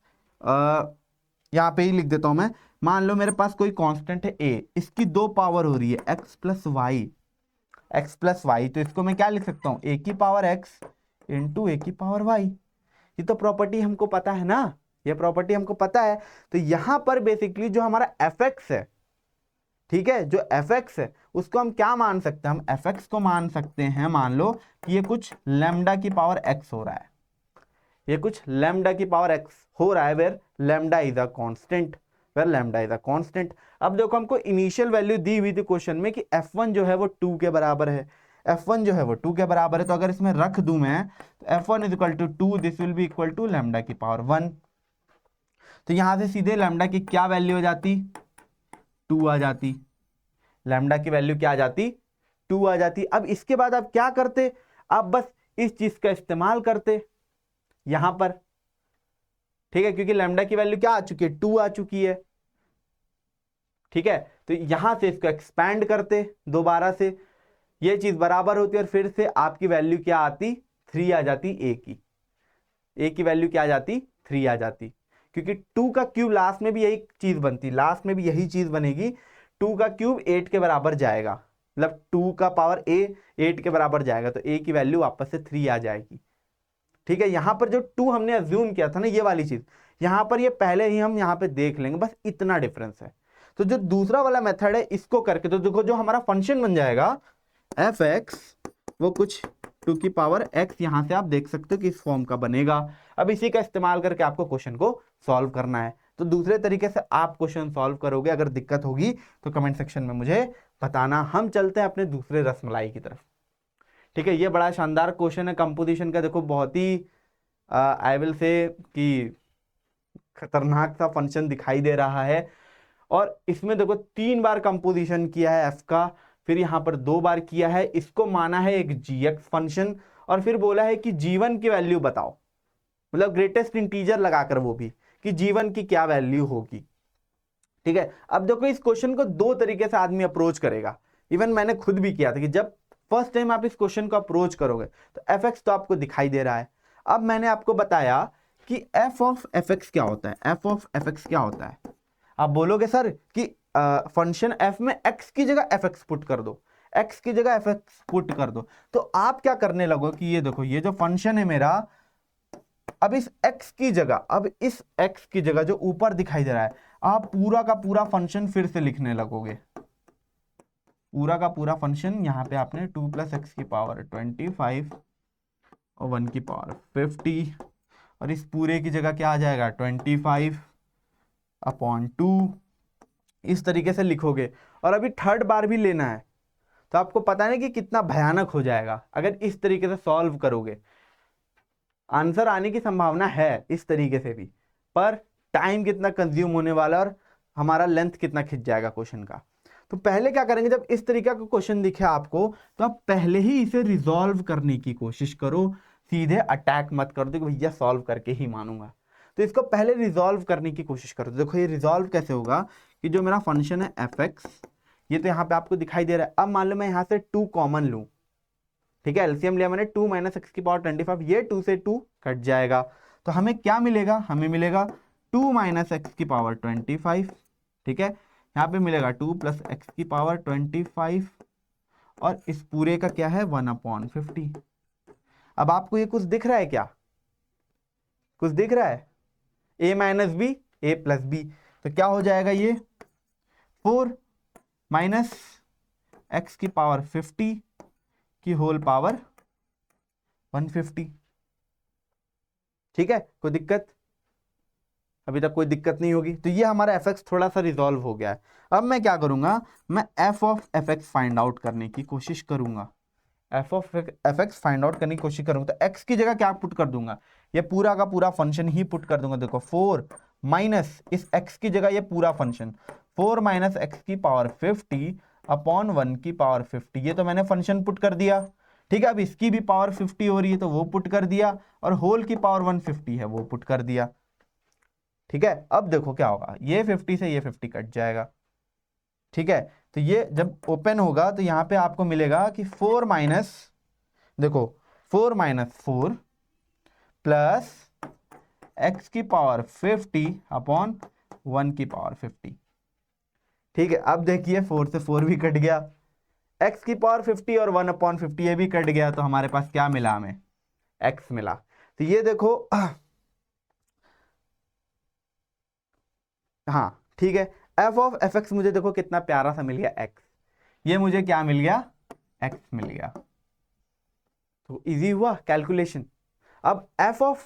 यहां पे ही लिख देता हूं मैं, मान लो मेरे पास कोई कांस्टेंट है a, इसकी 2 पावर हो रही है x + y, तो इसको मैं क्या लिख सकता हूं a की पावर x * a की पावर y। ये तो प्रॉपर्टी हमको पता है ना, ये प्रॉपर्टी हमको पता है। तो यहां पर बेसिकली जो हमारा fx है, ठीक है, जो fx है उसको हम क्या मान सकते हैं? हम fx को मान सकते हैं, मान लो कि ये कुछ लैम्डा की पावर x हो रहा है, ये कुछ लैम्डा की पावर x हो रहा है, where lambda is a constant, where lambda is a constant. अब देखो हमको इनिशियल वैल्यू दी हुई थी क्वेश्चन में कि f1 जो है वो 2 के बराबर है, f1 जो है वो 2 के बराबर है। तो अगर इसमें रख दूं मैं तो f1 = 2, this will be equal to lambda की पावर 1। तो यहां से सीधे लैम्डा की क्या वैल्यू हो जाती? 2 आ जाती। लैम्डा की वैल्यू क्या आ जाती? 2 आ जाती। अब इसके बाद आप क्या करते? आप बस इस चीज का इस्तेमाल करते यहां पर। ठीक है, क्योंकि लैम्डा की वैल्यू क्या आ चुकी है? 2 आ चुकी है। ठीक है, तो यहां से इसको एक्सपैंड करते दोबारा से, ये चीज बराबर होती और फिर से आपकी वैल्यू क्या आती, 3 आ जाती, ए की वैल्यू क्या आ जाती, 3 आ जाती, क्योंकि 2 का क्यूब लास्ट में भी यही चीज बनती, लास्ट में भी यही चीज बनेगी, 2 का क्यूब 8 के बराबर जाएगा, मतलब 2 का पावर ए 8 के बराबर जाएगा, तो ए की वैल्यू वापस से 3 आ जाएगी। ठीक है, यहां पर जो 2 हमने अज्यूम किया था ना, ये वाली चीज यहां पर ये पहले ही हम यहां पे देख लेंगे, बस इतना डिफरेंस है। तो जो दूसरा वाला मेथड है इसको करके, तो देखो जो हमारा फंक्शन बन जाएगा एफ एक्स, वो कुछ 2 की पावर x, यहां से आप देख सकते हो कि इस फॉर्म का बनेगा। अब इसी का इस्तेमाल करके आपको क्वेश्चन को सॉल्व करना है। तो दूसरे तरीके से आप क्वेश्चन सॉल्व करोगे, अगर दिक्कत होगी तो कमेंट सेक्शन में मुझे बताना। हम चलते हैं अपने दूसरे रसमलाई की तरफ। ठीक है, ये बड़ा शानदार क्वेश्चन है कंपोजिशन का, देखो बहुत ही आई विल से कि खतरनाक सा फंक्शन दिखाई दे रहा है, और इसमें देखो 3 बार कंपोजिशन किया है एफ का, फिर यहां पर 2 बार किया है, इसको माना है एक जीएक्स फंक्शन, और फिर बोला है कि जीवन की वैल्यू बताओ, मतलब ग्रेटेस्ट इंटीजर लगाकर, वो भी कि जीवन की क्या वैल्यू होगी। ठीक है, अब देखो इस क्वेश्चन को 2 तरीके से आदमी अप्रोच करेगा, इवन मैंने खुद भी किया था कि जब फर्स्ट टाइम आप इस क्वेश्चन को अप्रोच करोगे तो एफ एक्स तो आपको दिखाई दे रहा है। अब मैंने आपको बताया कि एफ ऑफ एफ एक्स क्या होता है, एफ ऑफ एफ एक्स क्या होता है। आप बोलोगे सर कि फंक्शन एफ में एक्स की जगह एफ एक्स पुट कर दो, एक्स की जगह एफ एक्स पुट कर दो, तो आप क्या करने लगो कि ये देखो ये जो फंक्शन है मेरा, अब इस x की जगह, अब इस x की जगह जो ऊपर दिखाई दे रहा है, आप पूरा का पूरा फंक्शन फिर से लिखने लगोगे, पूरा का पूरा फंक्शन यहां पे आपने 2 + x की पावर 25 और 1 की पावर 50, और इस पूरे की जगह क्या आ जाएगा 25/2, इस तरीके से लिखोगे। और अभी थर्ड बार भी लेना है, तो आपको पता है कि कितना भयानक हो जाएगा अगर इस तरीके से सॉल्व करोगे। आंसर आने की संभावना है इस तरीके से भी, पर टाइम कितना कंज्यूम होने वाला और हमारा लेंथ कितना खिंच जाएगा क्वेश्चन का। तो पहले क्या करेंगे, जब इस तरीके का क्वेश्चन दिखे आपको, तो आप पहले ही इसे रिजॉल्व करने की कोशिश करो, सीधे अटैक मत कर दो कि भैया सॉल्व करके ही मानूंगा। तो इसको पहले रिजॉल्व करने की कोशिश करो। देखो ये रिजॉल्व कैसे होगा कि जो मेरा फंक्शन है एफ एक्स, ये तो यहाँ पे आपको दिखाई दे रहा है। अब मान लो मैं यहाँ से 2 कॉमन लूं, ठीक है, एलसीएम लिया मैंने 2 - x की पावर 25, ये 2 से 2 कट जाएगा, तो हमें क्या मिलेगा, हमें मिलेगा 2 - x की पावर 25, ठीक है, यहाँ पे मिलेगा 2 + x की पावर 25, और इस पूरे का क्या है 1/50। अब आपको ये कुछ दिख रहा है क्या, कुछ दिख रहा है, a - b a + b, तो क्या हो जाएगा ये 4 - x की पावर 50 की होल पावर 150। ठीक है, कोई दिक्कत, अभी तक कोई दिक्कत नहीं होगी। तो ये हमारा एफ एक्स थोड़ा सा रिजॉल्व हो गया है। अब मैं क्या करूंगा, मैं F of F x find out करने की कोशिश करूंगा, F of F x find out करने की कोशिश करूंगा। तो एक्स की जगह क्या पुट कर दूंगा, ये पूरा का पूरा फंक्शन ही पुट कर दूंगा। देखो 4 माइनस इस एक्स की जगह ये पूरा फंक्शन 4 - x की पावर 50/1 की पावर 50, ये तो मैंने फंक्शन पुट कर दिया। ठीक है, अब इसकी भी पावर 50 हो रही है तो वो पुट कर दिया, और होल की पावर 150 है वो पुट कर दिया। ठीक है, अब देखो क्या होगा, ये 50 से ये 50 कट जाएगा। ठीक है, तो ये जब ओपन होगा तो यहां पे आपको मिलेगा कि 4 माइनस, देखो 4 - 4 प्लस x की पावर 50/1 की पावर 50। ठीक है, अब देखिए 4 से 4 भी कट गया, x की पावर 50 और 1/50 ये भी कट गया, तो हमारे पास क्या मिला, हमें x मिला। तो ये देखो हाँ ठीक है, एफ ऑफ एफ एक्स मुझे देखो कितना प्यारा सा मिल गया x, ये मुझे क्या मिल गया, x मिल गया। तो इजी हुआ कैलकुलेशन। अब एफ ऑफ,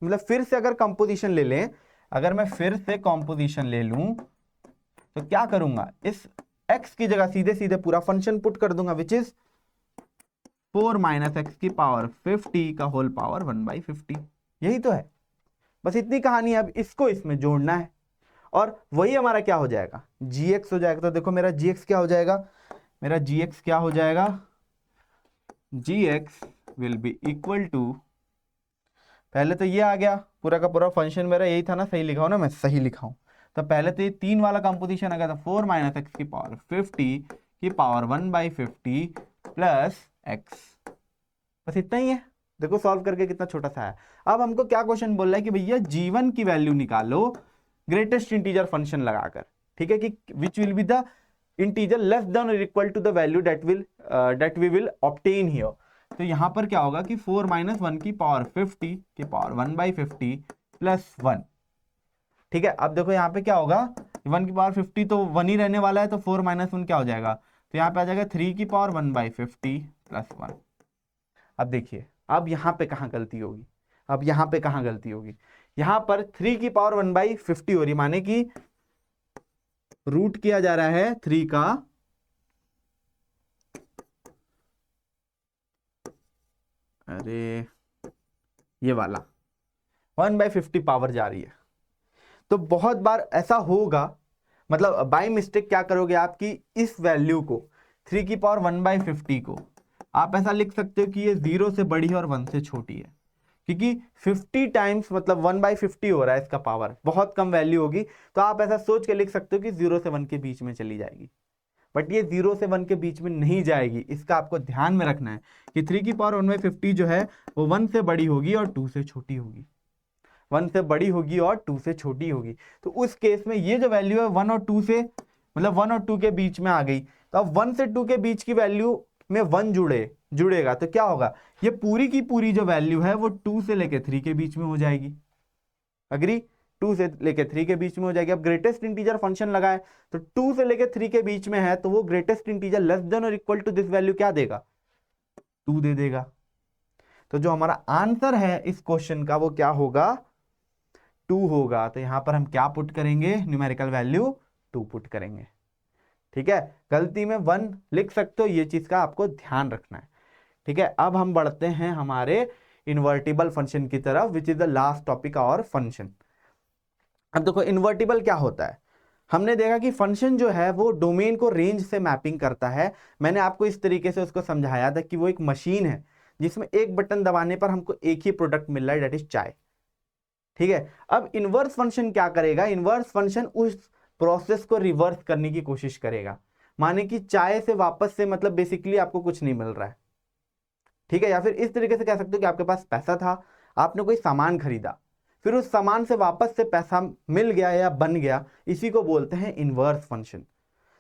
मतलब फिर से अगर कंपोजिशन ले लें, अगर मैं फिर से कंपोजिशन ले लूं तो क्या करूंगा, इस x की जगह सीधे सीधे पूरा फंक्शन पुट कर दूंगा, विच इज 4 - x की पावर 50 का होल पावर 1/50। यही तो है, बस इतनी कहानी है। अब इसको इसमें जोड़ना है, और वही हमारा क्या हो जाएगा, gx हो जाएगा। तो देखो मेरा gx क्या हो जाएगा, मेरा gx क्या हो जाएगा, gx will be equal to, पहले तो ये आ गया, पूरा का पूरा फंक्शन मेरा यही था ना, सही लिखा हूं ना, मैं सही लिखा हूं, तो पहले तो ये 3 वाला कंपोजिशन आ गया था 4 माइनस एक्स की पावर 50 की पावर 1/50 प्लस एक्स। बस इतना ही है। देखो सॉल्व करके कितना छोटा सा है। अब हमको क्या क्वेश्चन बोल रहा है कि भैया g1 की वैल्यू निकालो ग्रेटेस्ट इंटीजर फंक्शन लगाकर, ठीक है, कि which will be the integer less than और equal to the value that we will obtain here. तो यहां पर क्या होगा कि 4 माइनस 1 की पावर 50 की पावर 1/50 प्लस 1। ठीक है, अब देखो यहाँ पे क्या होगा, 1 की पावर 50 तो 1 ही रहने वाला है, तो 4 माइनस 1 क्या हो जाएगा, तो यहाँ पे आ जाएगा 3 की पावर 1/50 प्लस 1। अब देखिए अब यहाँ पे कहाँ गलती होगी, अब यहाँ पे कहाँ गलती होगी, यहाँ पर 3 की पावर 1/50 हो रही, माने कि रूट किया जा रहा है 3 का अरे ये वाला 1/50 पावर जा रही है। तो बहुत बार ऐसा होगा, मतलब बाय मिस्टेक क्या करोगे आप कि इस वैल्यू को 3 की पावर 1/50 को आप ऐसा लिख सकते हो कि ये 0 से बड़ी है और 1 से छोटी है, क्योंकि 50 टाइम्स मतलब 1/50 हो रहा है, इसका पावर बहुत कम वैल्यू होगी, तो आप ऐसा सोच के लिख सकते हो कि 0 से 1 के बीच में चली जाएगी। बट ये 0 से 1 के बीच में नहीं जाएगी, इसका आपको ध्यान में रखना है कि 3 की पावर 1/50 जो है वो 1 से बड़ी होगी और 2 से छोटी होगी, 1 से बड़ी होगी और 2 से छोटी होगी। तो उस केस में ये जो वैल्यू है 1 और 2 से मतलब 1 और 2 के बीच में आ गई, तो अब 1 से 2 के बीच की वैल्यू में 1 जुड़ेगा तो क्या होगा, ये पूरी की पूरी जो वैल्यू है वो 2 से लेके 3 के बीच में हो जाएगी। अग्री, 2 से लेके 3 के बीच में हो जाएगी। अब ग्रेटेस्ट इंटीजर फंक्शन लगाए तो 2 से लेके 3 के बीच में है, तो वो ग्रेटेस्ट इंटीजर लेस देन और इक्वल टू दिस वैल्यू क्या देगा, 2 दे देगा। तो जो हमारा आंसर है इस क्वेश्चन का वो क्या होगा, 2 होगा। तो यहां पर हम क्या पुट करेंगे, न्यूमेरिकल वैल्यू 2 पुट करेंगे। ठीक है, गलती में 1 लिख सकते हो, ये चीज का आपको ध्यान रखना है। ठीक है, अब हम बढ़ते हैं हमारे इन्वर्टिबल फंक्शन की तरफ, which is the last topic और फंक्शन। अब देखो इन्वर्टिबल क्या होता है, हमने देखा कि फंक्शन जो है वो डोमेन को रेंज से मैपिंग करता है। मैंने आपको इस तरीके से उसको समझाया था कि वो एक मशीन है जिसमें एक बटन दबाने पर हमको एक ही प्रोडक्ट मिल रहा है, डेट इज चाय। ठीक है, अब इनवर्स फंक्शन क्या करेगा, इनवर्स फंक्शन उस प्रोसेस को रिवर्स करने की कोशिश करेगा। माने कि चाय से वापस से मतलब बेसिकली आपको कुछ नहीं मिल रहा है, ठीक है, या फिर इस तरीके से कह सकते हो कि आपके पास पैसा था, आपने कोई सामान खरीदा, फिर उस सामान से वापस से पैसा मिल गया या बन गया, इसी को बोलते हैं इनवर्स फंक्शन।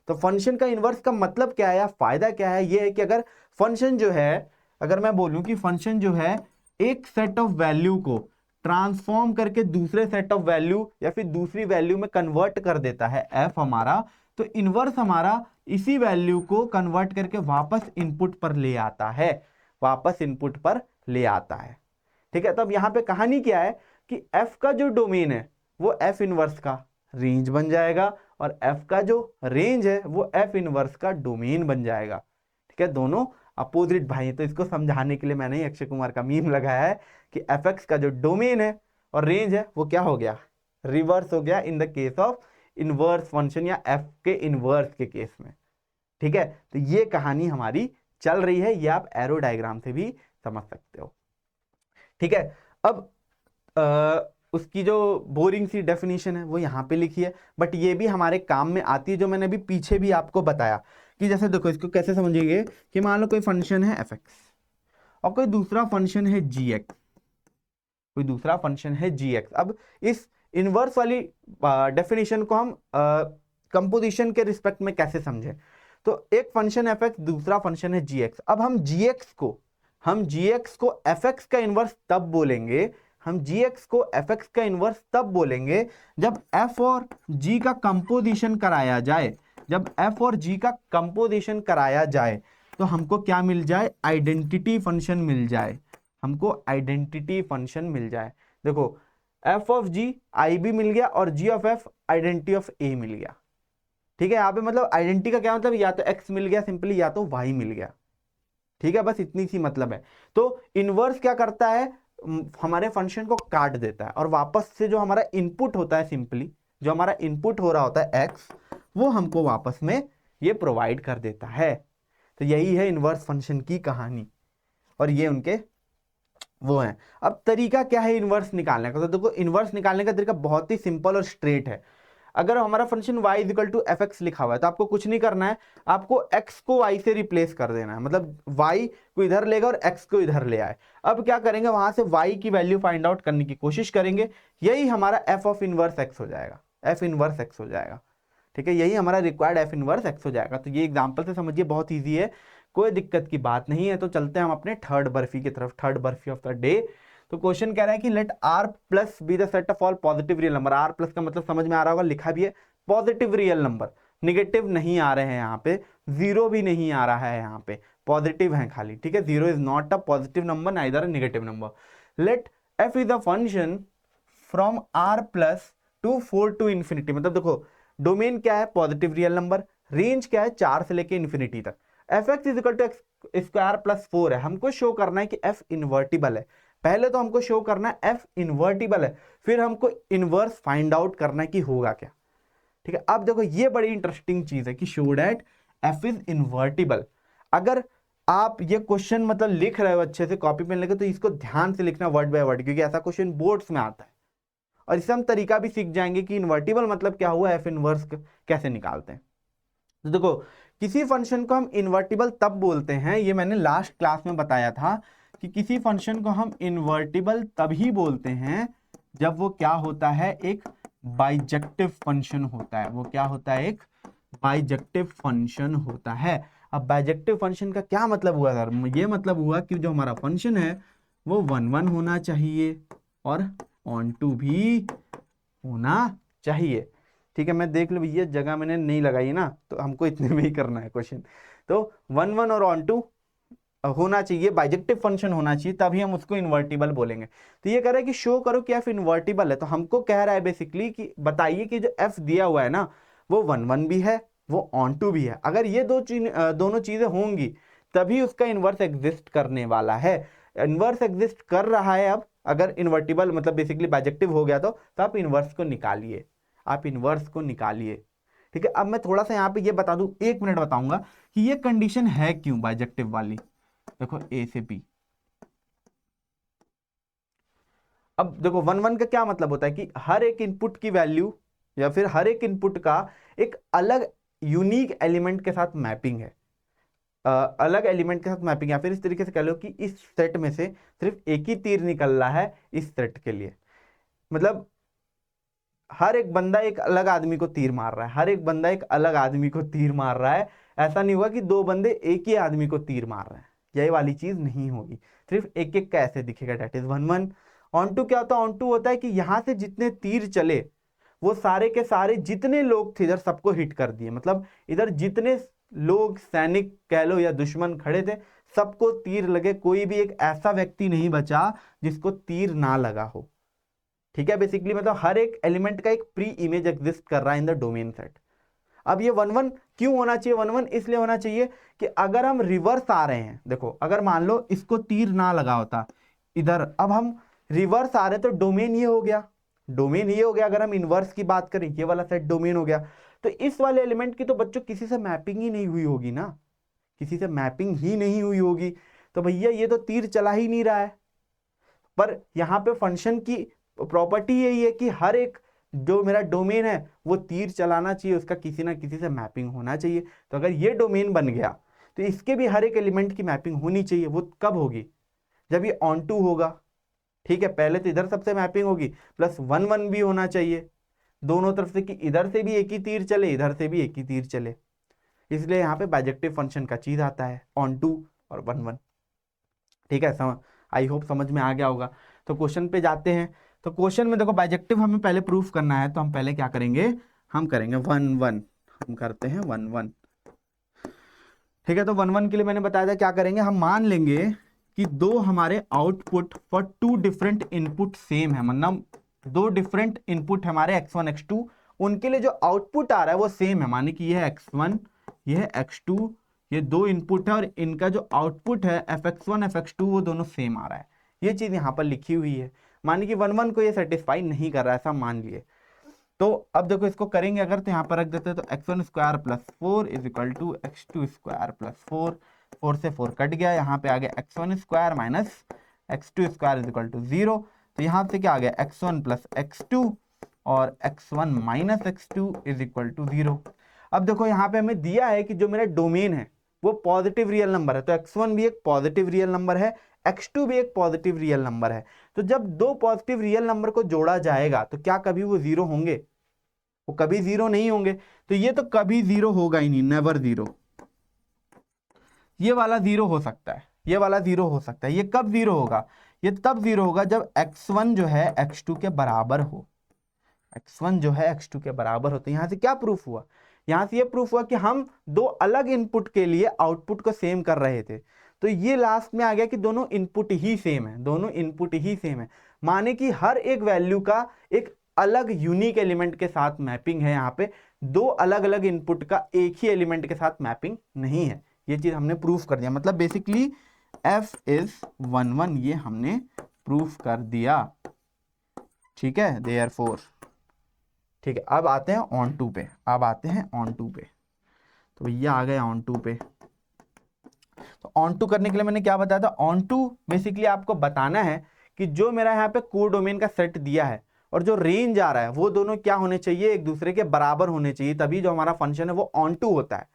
तो फंक्शन का इनवर्स का मतलब क्या है या फायदा क्या है, यह है कि अगर फंक्शन जो है, अगर मैं बोलूं कि फंक्शन जो है एक सेट ऑफ वैल्यू को ट्रांसफॉर्म करके दूसरे सेट ऑफ वैल्यू या फिर दूसरी वैल्यू में कन्वर्ट कर देता है एफ हमारा, तो इनवर्स हमारा इसी वैल्यू को कन्वर्ट करके वापस इनपुट पर ले आता है, वापस इनपुट पर ले आता है। ठीक है, तो अब यहां पे कहानी क्या है कि एफ का जो डोमेन है वो एफ इनवर्स का रेंज बन जाएगा और एफ का जो रेंज है वो एफ इनवर्स का डोमेन बन जाएगा। ठीक है, दोनों अपोजिट भाई हैं, तो इसको समझाने के लिए मैंने अक्षय कुमार का मीम लगाया है कि एफ एक्स का जो डोमेन है और रेंज है वो क्या हो गया, रिवर्स हो गया in the case of inverse function या एफ के इनवर्स के केस में। ठीक है, तो ये कहानी हमारी चल रही है, ये आप एरो डायग्राम से भी समझ सकते हो। ठीक है, अब उसकी जो बोरिंग सी डेफिनेशन है वो यहाँ पे लिखी है, बट ये भी हमारे काम में आती है, जो मैंने अभी पीछे भी आपको बताया कि जैसे देखो इसको कैसे समझिए कि मान लो कोई फंक्शन है एफ एक्स और कोई दूसरा फंक्शन है जी एक्स, कोई दूसरा फंक्शन है जी एक्स। अब इस इनवर्स वाली डेफिनेशन को हम कंपोजिशन के रिस्पेक्ट में कैसे समझें, तो एक फंक्शन एफ एक्स, दूसरा फंक्शन है जी एक्स। अब हम जी एक्स को एफ एक्स का इनवर्स तब बोलेंगे, हम gx को fx का इनवर्स तब बोलेंगे जब f और g का कंपोजिशन कराया जाए, जब f और g का कंपोजिशन कराया जाए तो हमको क्या मिल जाए, आइडेंटिटी फंक्शन मिल जाए, हमको आइडेंटिटी फंक्शन मिल जाए। देखो f ऑफ g i भी मिल गया और g of f identity of a मिल गया। ठीक है, यहाँ पे मतलब आइडेंटिटी का क्या मतलब, या तो x मिल गया सिंपली या तो y मिल गया। ठीक है, बस इतनी सी मतलब है। तो इनवर्स क्या करता है, हमारे फंक्शन को काट देता है और वापस से जो हमारा इनपुट होता है, सिंपली जो हमारा इनपुट हो रहा होता है x, वो हमको वापस में ये प्रोवाइड कर देता है। तो यही है इनवर्स फंक्शन की कहानी और ये उनके वो हैं। अब तरीका क्या है इनवर्स निकालने का, तो देखो इनवर्स निकालने का तरीका बहुत ही सिंपल और स्ट्रेट है। अगर हमारा function y equal to f x लिखा हुआ है तो आपको कुछ नहीं करना है, आपको x को y से रिप्लेस कर देना है, मतलब y को इधर लेगा और x को इधर ले आए। अब क्या करेंगे, वहां से y की वैल्यू फाइंड आउट करने की कोशिश करेंगे, यही हमारा f ऑफ इनवर्स x हो जाएगा, f इनवर्स x हो जाएगा। ठीक है, यही हमारा रिक्वायर्ड f इनवर्स x हो जाएगा। तो ये एग्जांपल से समझिए, बहुत ईजी है, कोई दिक्कत की बात नहीं है। तो चलते हैं हम अपने थर्ड बर्फी की तरफ, third barfi of the day. तो क्वेश्चन कह रहा है कि let r plus be the set of all positive real number. r plus का मतलब समझ में आ रहा होगा, लिखा भी है पॉजिटिव रियल नंबर, निगेटिव नहीं आ रहे हैं यहाँ पे, जीरो भी नहीं आ रहा है यहाँ पे, पॉजिटिव है खाली। ठीक है, zero is not a positive number neither a negative number. Let f is a function from r plus to 4 to infinity. मतलब देखो डोमेन क्या है, पॉजिटिव रियल नंबर, रेंज क्या है 4 से लेके इन्फिनिटी तक। F x is equal to x square plus 4 है, हमको शो करना है कि एफ इन्वर्टिबल है। पहले तो हमको शो करना है एफ इन्वर्टिबल है, फिर हमको इनवर्स फाइंड आउट करना है कि होगा क्या। ठीक है, अब देखो ये बड़ी इंटरेस्टिंग चीज है कि show that F is invertible. अगर आप ये क्वेश्चन मतलब लिख रहे हो अच्छे से कॉपी पेन लेके, तो इसको ध्यान से लिखना वर्ड बाय वर्ड, क्योंकि ऐसा क्वेश्चन बोर्ड्स में आता है। और इससे हम तरीका भी सीख जाएंगे कि इन्वर्टिबल मतलब क्या हुआ, एफ इनवर्स कैसे निकालते हैं। तो देखो किसी फंक्शन को हम इन्वर्टिबल तब बोलते हैं, ये मैंने लास्ट क्लास में बताया था कि किसी फंक्शन को हम इन्वर्टिबल तभी बोलते हैं जब वो क्या होता है, एक बाइजेक्टिव फंक्शन होता है। वो क्या होता है, एक बाइजेक्टिव फंक्शन होता है। अब बाइजेक्टिव फंक्शन का क्या मतलब हुआ सर, ये मतलब हुआ कि जो हमारा फंक्शन है वो 1 1 होना चाहिए और ऑन टू भी होना चाहिए। ठीक है, मैं देख लो भैया जगह मैंने नहीं लगाई ना, तो हमको इतने में ही करना है क्वेश्चन। तो 1 1 और ऑन टू होना चाहिए, बाइजेक्टिव फंक्शन होना चाहिए, तभी हम उसको इन्वर्टिबल बोलेंगे। तो ये कह रहा है कि शो करो कि एफ इन्वर्टिबल है। तो हमको कह रहा है बेसिकली कि बताइए कि जो एफ दिया हुआ है ना वो 1 1 भी है, वो ऑन टू भी है। अगर ये दोनों चीजें होंगी तभी उसका इन्वर्स एग्जिस्ट करने वाला है। इन्वर्स एग्जिस्ट कर रहा है। अब अगर इन्वर्टिबल मतलब बेसिकली बाइजेक्टिव हो गया तो आप इन्वर्स को निकालिए, आप इन्वर्स को निकालिए। ठीक है, अब मैं थोड़ा सा यहाँ पे ये बता दूं, 1 मिनट बताऊंगा कि ये कंडीशन है क्यों बाइजेक्टिव वाली। देखो ए से बी, अब देखो 1 1 का क्या मतलब होता है कि हर एक इनपुट की वैल्यू या फिर हर एक इनपुट का एक अलग यूनिक एलिमेंट के साथ मैपिंग है। अलग एलिमेंट के साथ मैपिंग, या फिर इस तरीके से कह लो कि इस सेट में से सिर्फ एक ही तीर निकल रहा है इस सेट के लिए। मतलब हर एक बंदा एक अलग आदमी को तीर मार रहा है, हर एक बंदा एक अलग आदमी को तीर मार रहा है। ऐसा नहीं हुआ कि 2 बंदे एक ही आदमी को तीर मार रहे हैं, यही वाली चीज नहीं होगी। सिर्फ एक एक कैसे दिखेगा, डेट इज 1 1। ऑन टू क्या होता है, ऑन टू होता है कि यहां से जितने तीर चले वो सारे के सारे जितने लोग थे इधर सबको हिट कर दिए। मतलब इधर जितने लोग सैनिक कह लो या दुश्मन खड़े थे सबको तीर लगे, कोई भी एक ऐसा व्यक्ति नहीं बचा जिसको तीर ना लगा हो। ठीक है, बेसिकली मतलब हर एक एलिमेंट का एक प्री इमेज एग्जिस्ट कर रहा है इन द डोमेन सेट। अब ये 1 1 क्यों होना चाहिए, 1 1 इसलिए होना चाहिए कि अगर हम रिवर्स आ रहे हैं, देखो अगर मान लो इसको तीर ना लगा होता इधर, अब हम रिवर्स आ रहे हैं तो डोमेन ये हो गया, डोमेन ये हो गया। अगर हम इनवर्स की बात करें ये वाला सेट डोमेन हो गया, तो इस वाले एलिमेंट की तो बच्चों किसी से मैपिंग ही नहीं हुई होगी ना, किसी से मैपिंग ही नहीं हुई होगी, तो भैया ये तो तीर चला ही नहीं रहा है। पर यहाँ पे फंक्शन की प्रॉपर्टी यही है कि हर एक जो मेरा डोमेन है वो तीर चलाना चाहिए, उसका किसी ना किसी से मैपिंग होना चाहिए। तो अगर ये डोमेन बन गया तो इसके भी हर एक एलिमेंट की मैपिंग होनी चाहिए। वो कब होगी, जब ये ऑन टू होगा। ठीक है, पहले तो इधर सबसे मैपिंग होगी, प्लस 1 1 भी होना चाहिए दोनों तरफ से, कि इधर से भी एक ही तीर चले इधर से भी एक ही तीर चले। इसलिए यहाँ पे बाइजेक्टिव फंक्शन का चीज आता है, ऑन टू और 1 1। ठीक है, आई होप समझ में आ गया होगा। तो क्वेश्चन पे जाते हैं। तो क्वेश्चन में देखो बाइजेक्टिव हमें पहले प्रूफ करना है, तो हम पहले क्या करेंगे, हम करेंगे 1 1, हम करते हैं 1 1। ठीक है, तो 1 1 के लिए मैंने बताया था क्या करेंगे, हम मान लेंगे कि दो हमारे output for 2 different input same है। मतलब 2 डिफरेंट इनपुट हमारे x1 x2, उनके लिए जो आउटपुट आ रहा है वो सेम है। माने कि ये है x1, ये है x2, ये 2 इनपुट है और इनका जो आउटपुट है fx1 fx2 वो दोनों सेम आ रहा है। ये चीज यहाँ पर लिखी हुई है। माने कि 1 1 को ये सेटिस्फाई नहीं कर रहा है, ऐसा मान लिए। तो अब देखो इसको करेंगे अगर, तो यहाँ पर रख देते हैं, तो x1 square plus 4 is equal to x2 square plus 4, 4 से 4 कट गया, यहाँ पे आ गया x1 square minus x2 square is equal to 0। तो यहाँ से क्या आ गया x1 प्लस x2 और x1 minus x2 is equal to 0। अब देखो यहाँ पे हमें दिया है कि जो मेरा डोमेन है वो पॉजिटिव रियल नंबर है, तो x1 भी एक पॉजिटिव रियल नंबर है, x2 भी एक पॉजिटिव रियल नंबर है। तो जब दो पॉजिटिव रियल नंबर को जोड़ा जाएगा तो क्या कभी वो जीरो होंगे? वो कभी जीरो नहीं होंगे। तो ये तो कभी जीरो होगा ही नहीं, नेवर जीरो। ये वाला जीरो हो सकता है, ये वाला जीरो हो सकता है। ये कब जीरो होगा? ये तब जीरो होगा जब x1 जो है x2 के बराबर हो। x1 जो है x2 के बराबर हो। तो यहां से क्या प्रूफ हुआ? यहां से ये प्रूफ हुआ कि हम दो अलग इनपुट के लिए आउटपुट को सेम कर रहे थे। तो ये लास्ट में आ गया कि दोनों इनपुट ही सेम है, दोनों इनपुट ही सेम है। माने कि हर एक वैल्यू का एक अलग यूनिक एलिमेंट के साथ मैपिंग है। यहाँ पे दो अलग अलग इनपुट का एक ही एलिमेंट के साथ मैपिंग नहीं है। ये चीज हमने प्रूफ कर दिया, मतलब बेसिकली f इज 1 1, ये हमने प्रूफ कर दिया। ठीक है, देयरफॉर। ठीक है, अब आते हैं ऑन टू पे, अब आते हैं ऑन टू पे। तो भैया आ गए ऑन टू पे। तो ऑन टू करने के लिए मैंने क्या बताया था? ऑन टू बेसिकली आपको बताना है कि जो मेरा यहाँ पे कोडोमेन का सेट दिया है और जो रेंज आ रहा है वो दोनों क्या होने चाहिए? एक दूसरे के बराबर होने चाहिए, तभी जो हमारा फंक्शन है वो ऑन टू होता है।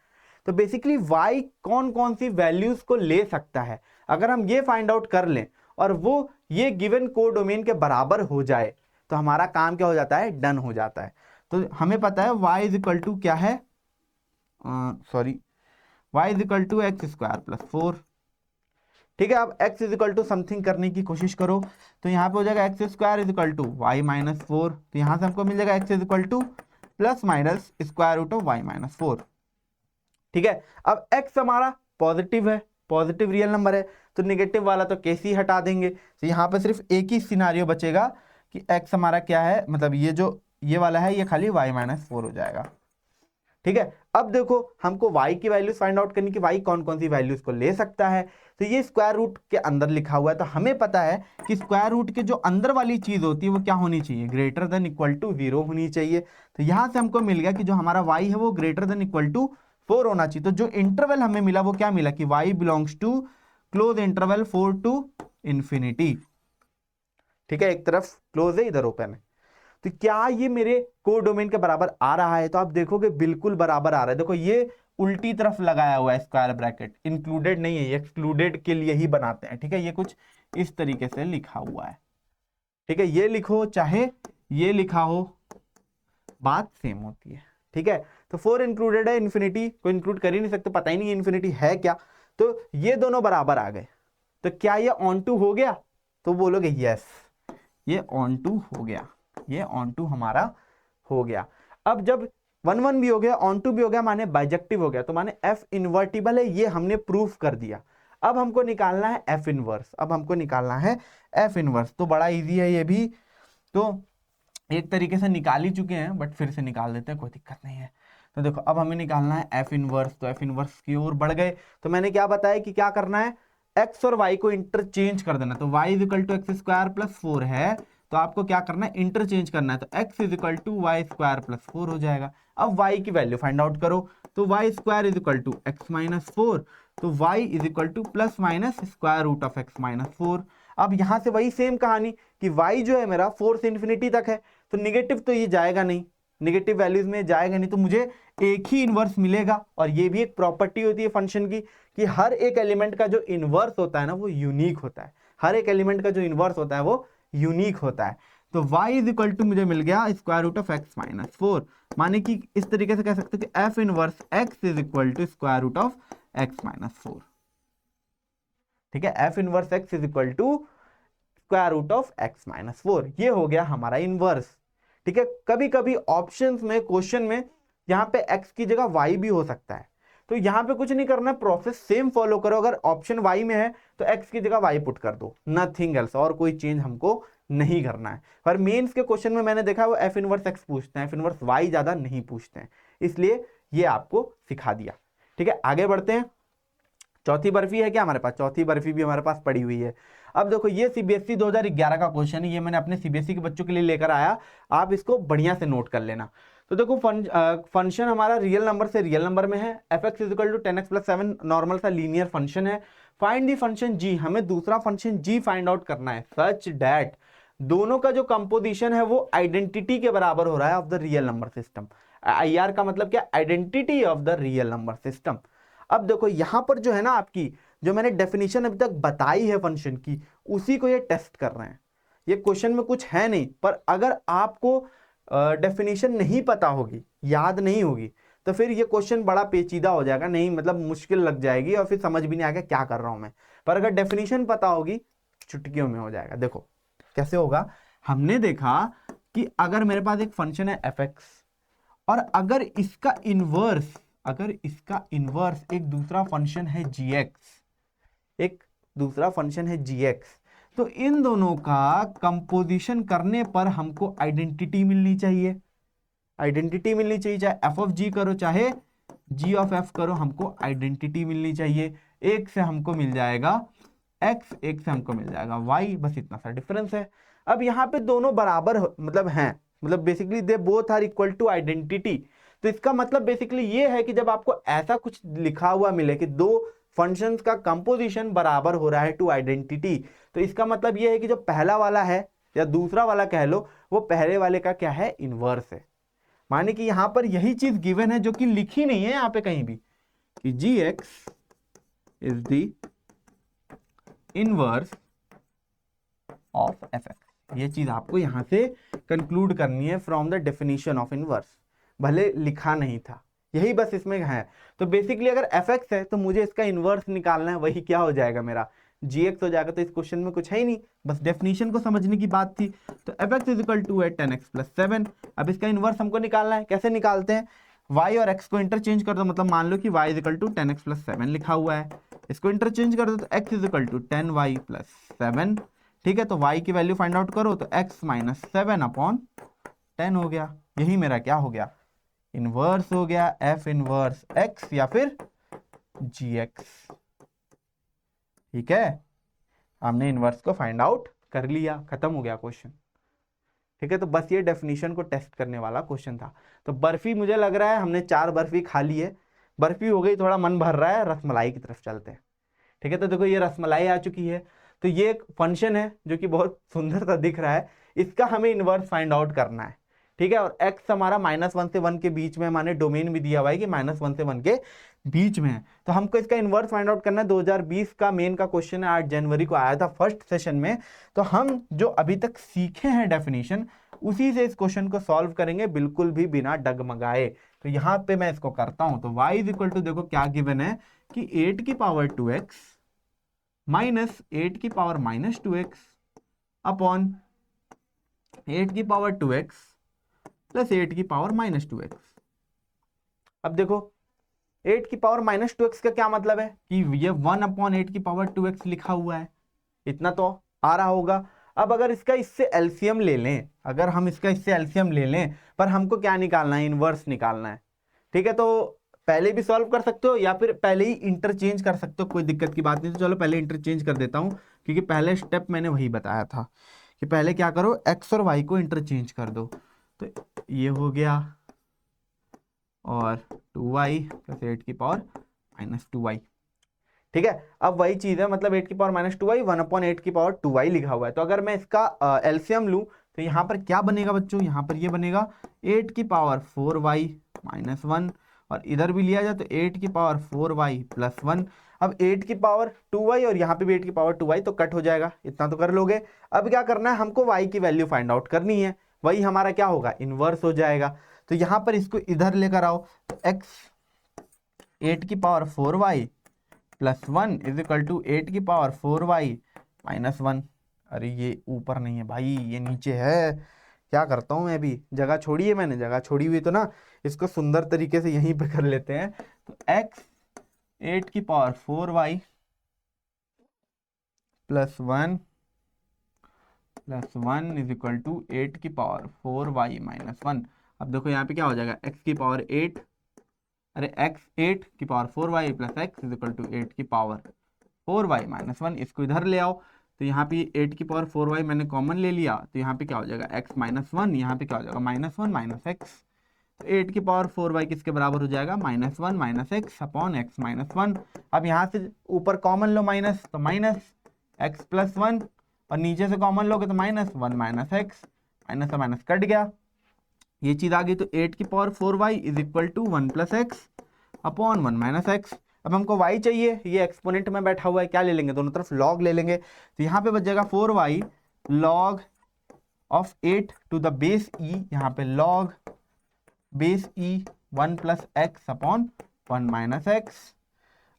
तो बेसिकली y कौन कौन सी वैल्यूज को ले सकता है, अगर हम ये फाइंड आउट कर लें और वो ये गिवन कोडोमेन के बराबर हो जाए तो हमारा काम क्या हो जाता है? डन हो जाता है। तो हमें पता है y इज इक्वल टू क्या है, sorry, y is equal to x square plus 4। ठीक है, अब x is equal to something करने की कोशिश करो तो यहाँ पे हो जाएगा x square is equal to y minus 4। तो यहाँ से हमको मिल जाएगा x is equal to plus minus square root of y minus 4। ठीक है, अब x हमारा पॉजिटिव है, पॉजिटिव रियल नंबर है, तो नेगेटिव वाला तो कैसे ही हटा देंगे। तो यहाँ पे सिर्फ एक ही सिनारियो बचेगा कि x हमारा क्या है, मतलब ये जो ये वाला है ये खाली y माइनस 4 हो जाएगा। ठीक है, अब देखो हमको y की वैल्यूज फाइंड आउट करनी कि y कौन कौन सी वैल्यूज को ले सकता है। तो ये स्क्वायर रूट के अंदर लिखा हुआ है, तो हमें पता है कि स्क्वायर रूट के जो अंदर वाली चीज होती है वो क्या होनी चाहिए? ग्रेटर देन इक्वल टू 0 होनी चाहिए। तो यहां से हमको मिल गया कि जो हमारा y है वो ग्रेटर देन इक्वल टू 4 होना चाहिए। तो जो इंटरवल हमें मिला वो क्या मिला कि y belongs to close interval 4 to infinity. ठीक है, एक तरफ क्लोज है, इधर ओपन है। तो क्या ये मेरे कोडोमेन के बराबर आ रहा है? तो आप देखोगे बिल्कुल बराबर आ रहा है। देखो ये उल्टी तरफ लगाया हुआ है स्क्वायर ब्रैकेट, इंक्लूडेड नहीं है, ये एक्सक्लूडेड के लिए ही बनाते हैं। ठीक है, ये कुछ इस तरीके से लिखा हुआ है। ठीक है, ये लिखो चाहे ये लिखा हो, बात सेम होती है। ठीक है, तो 4 इंक्लूडेड है, इन्फिनिटी को इंक्लूड कर ही नहीं सकते, पता ही नहीं इन्फिनिटी है क्या। तो ये दोनों बराबर आ गए। तो क्या ये ऑन टू हो गया? तो बोलोगे यस, ये ऑन टू हो गया, ये ऑन टू हमारा हो गया। अब जब 1 1 भी हो गया, ऑन टू भी हो गया, माने बाइजेक्टिव हो गया, तो माने f इन्वर्टिबल है, ये हमने प्रूफ कर दिया। अब हमको निकालना है f इनवर्स, अब हमको निकालना है f इनवर्स। तो बड़ा इजी है ये भी, तो एक तरीके से निकाल ही चुके हैं, बट फिर से निकाल देते हैं, कोई दिक्कत नहीं है। तो देखो अब हमें निकालना है f इनवर्स, तो f इनवर्स की ओर बढ़ गए। तो मैंने क्या बताया कि क्या करना है, x और y को इंटरचेंज कर देना। तो y is equal to x square plus 4 है, तो आपको क्या करना है, इंटरचेंज करना है। तो x is equal to y square plus 4 हो जाएगा। अब y की वैल्यू फाइंड आउट करो, तो y square is equal to x minus 4, तो y is equal to plus minus square root of x minus 4। अब यहां से वही सेम कहानी कि y जो है मेरा 4 से इंफिनिटी तक है, तो निगेटिव तो ये जाएगा नहीं, निगेटिव वैल्यूज में जाएगा नहीं, तो मुझे एक ही इनवर्स मिलेगा। और ये भी एक प्रॉपर्टी होती है फंक्शन की कि हर एक एलिमेंट का जो इनवर्स होता है ना वो यूनिक होता है, हर एक एलिमेंट का जो इनवर्स होता है वो यूनिक होता है। तो y इज इक्वल टू मुझे मिल गया square root of x minus 4, माने कि इस तरीके से कह सकते हैं कि f inverse x is equal to square root of x minus 4। ठीक है, f inverse x is equal to square root of x minus 4, ये हो गया हमारा इनवर्स। ठीक है, कभी कभी ऑप्शंस में, क्वेश्चन में यहाँ पे x की जगह y भी हो सकता है, तो यहाँ पे कुछ नहीं करना है, प्रोसेस सेम फॉलो करो। अगर ऑप्शन y में है तो x की जगह y पुट कर दो, नथिंग एल्स, और कोई चेंज हमको नहीं करना है। पर मेंस के क्वेश्चन में मैंने देखा है वो f इनवर्स x पूछते हैं, f इनवर्स y ज्यादा नहीं पूछते हैं, इसलिए ये आपको सिखा दिया। ठीक है, आगे बढ़ते हैं। चौथी बर्फी है क्या हमारे पास? चौथी बर्फी भी हमारे पास पड़ी हुई है। अब देखो ये सीबीएसई 2011 का क्वेश्चन है, ये मैंने अपने सीबीएसई के बच्चों के लिए लेकर आया, आप इसको बढ़िया से नोट कर लेना। तो देखो फंक्शन हमारा रियल नंबर से रियल नंबर में है, f x is equal to 10x plus 7 normal सा लीनियर फंक्शन है। फाइंड दी फंक्शन g, हमें दूसरा फंक्शन g फाइंड आउट करना है, सच डैट दोनों का जो कंपोजिशन है वो आइडेंटिटी के बराबर हो रहा है of the real number system. IR का मतलब क्या, identity of the real number system. अब देखो यहां पर जो है ना आपकी, जो मैंने डेफिनेशन अभी तक बताई है फंक्शन की, उसी को ये टेस्ट कर रहे हैं। ये क्वेश्चन में कुछ है नहीं, पर अगर आपको डेफिनेशन नहीं पता होगी, याद नहीं होगी, तो फिर ये क्वेश्चन बड़ा पेचीदा हो जाएगा, नहीं मतलब मुश्किल लग जाएगी और फिर समझ भी नहीं आएगा क्या कर रहा हूं मैं। पर अगर डेफिनेशन पता होगी, चुटकियों में हो जाएगा। देखो कैसे होगा, हमने देखा कि अगर मेरे पास एक फंक्शन है fx और अगर इसका इन्वर्स एक दूसरा फंक्शन है gx, तो इन दोनों का कंपोजिशन करने पर हमको आइडेंटिटी मिलनी चाहिए। चाहे एफ ऑफ जी करो चाहे जी ऑफ एफ करो, हमको आइडेंटिटी मिलनी चाहिए। एक से हमको मिल जाएगा x, एक से हमको मिल जाएगा y, बस इतना सा डिफरेंस है। अब यहाँ पे दोनों बराबर मतलब हैं, मतलब basically they both are equal to identity. तो इसका मतलब बेसिकली ये है कि जब आपको ऐसा कुछ लिखा हुआ मिले कि दो फंक्शंस का कंपोजिशन बराबर हो रहा है टू आइडेंटिटी, तो इसका मतलब ये है कि जो पहला वाला है या दूसरा वाला कह लो, वो पहले वाले का क्या है, इनवर्स है। माने कि यहां पर यही चीज गिवन है जो कि लिखी नहीं है यहां पे कहीं भी, कि gx is the inverse of fx। ये चीज आपको यहां से कंक्लूड करनी है from the definition of inverse, भले लिखा नहीं था, यही बस इसमें है। तो बेसिकली अगर fx है तो मुझे इसका इनवर्स निकालना है, वही क्या हो जाएगा मेरा gx हो जाएगा। तो इस क्वेश्चन में कुछ है ही नहीं, बस डेफिनेशन को समझने की बात थी। तो fx इज इक्वल टू है 10x प्लस 7। अब इसका इनवर्स हमको निकालना है, कैसे निकालते हैं, y और x को इंटरचेंज कर दो, मतलब मान लो कि y is equal to 10x plus 7 लिखा हुआ है, इसको इंटरचेंज कर दो तो x is equal to 10y plus 7। ठीक है, तो y की वैल्यू फाइंड आउट करो तो x माइनस 7 अपॉन 10 हो गया। यही मेरा क्या हो गया, इनवर्स हो गया, f इनवर्स x या फिर gx। ठीक है, हमने इनवर्स को फाइंड आउट कर लिया, खत्म हो गया क्वेश्चन। ठीक है, तो बस ये डेफिनेशन को टेस्ट करने वाला क्वेश्चन था। तो बर्फी मुझे लग रहा है हमने 4 बर्फी खा ली है, बर्फी हो गई, थोड़ा मन भर रहा है, रसमलाई की तरफ चलते हैं। ठीक है, तो देखो ये रसमलाई आ चुकी है। तो ये एक फंक्शन है जो कि बहुत सुंदर सा दिख रहा है, इसका हमें इनवर्स फाइंड आउट करना है। ठीक है, और x हमारा -1 से 1 के बीच में, माने डोमेन भी दिया हुआ है कि -1 से 1 के बीच में है। तो हमको इसका इनवर्स फाइंड आउट करना है। 2020 का मेन का क्वेश्चन है, 8 जनवरी को आया था फर्स्ट सेशन में। तो हम जो अभी तक सीखे हैं डेफिनेशन, उसी से इस क्वेश्चन को सॉल्व करेंगे, बिल्कुल भी बिना डगमगाए। तो यहाँ पे मैं इसको करता हूं, तो y इज इक्वल टू, देखो क्या गिवन है कि 8 की पावर 2x माइनस 8 की पावर -2x अपॉन 8 की पावर 2x प्लस 8 की पावर -2x। अब देखो 8 की पावर -2x का क्या मतलब है कि ये 1 अपॉन 8 की पावर 2x लिखा हुआ है, इतना तो आ रहा होगा। अब अगर इसका इससे एलसीएम ले लें, अगर हम इसका इससे एलसीएम ले लें, पर हमको क्या निकालना है, इनवर्स निकालना है। ठीक है, तो पहले भी सॉल्व कर सकते हो या फिर पहले ही इंटरचेंज कर सकते हो, कोई दिक्कत की बात नहीं। तो चलो पहले इंटरचेंज कर देता हूं, क्योंकि पहले स्टेप मैंने वही बताया था कि पहले क्या करो, x और y को इंटरचेंज कर दो। तो ये हो गया, और 2y प्लस 8 की पावर -2y। ठीक है, अब वही चीज है, मतलब 8 की पावर -2y 1 अपॉन 8 की पावर 2y लिखा हुआ है। तो अगर मैं इसका एलसीएम लूं तो यहाँ पर क्या बनेगा बच्चों, यहाँ पर ये बनेगा 8 की पावर 4y -1, और इधर भी लिया जाए तो 8 की पावर 4y प्लस 1। अब 8 की पावर 2y और यहाँ पे भी 8 की पावर 2y, तो कट हो जाएगा, इतना तो कर लोगे। अब क्या करना है, हमको y की वैल्यू फाइंड आउट करनी है, वही हमारा क्या होगा, इनवर्स हो जाएगा। तो यहाँ पर इसको इधर लेकर आओ, तो x 8 की power 4y plus 1 is equal to 8 की पावर 4y -1। अरे ये ऊपर नहीं है भाई, ये नीचे है। क्या करता हूँ मैं, भी जगह छोड़ी है मैंने, जगह छोड़ी हुई तो ना, इसको सुंदर तरीके से यहीं पे कर लेते हैं। तो x 8 की power 4y plus 1 is equal to 8 की पावर 4y -1। अब देखो यहाँ पे क्या हो जाएगा, x की पावर 8, अरे x 8 की power 4y plus x is equal to 8 की पावर 4y -1। इसको इधर ले आओ, तो यहाँ पे 8 की पावर 4y मैंने कॉमन ले लिया, तो यहाँ पे क्या हो जाएगा, x -1, यहाँ पे क्या हो जाएगा, -1 माइनस x। तो 8 की पावर 4y किसके बराबर हो जाएगा, -1 माइनस x अपॉन x -1। अब यहाँ से ऊपर कॉमन लो माइनस, तो माइनस x प्लस 1 और नीचे से कॉमन लोगे तो माइनस 1 माइनस एक्स, माइनस से माइनस कट गया, ये चीज आ गई। तो 8 की power 4y is equal to 1 plus x upon 1 minus x. अब हमको y चाहिए, ये एक्सपोनेंट में बैठा हुआ है, क्या ले लेंगे, दोनों तरफ log ले लेंगे। तो यहाँ पे बच जाएगा 4y log of 8 to the base e, यहाँ पे log base e 1 plus x upon 1 minus x.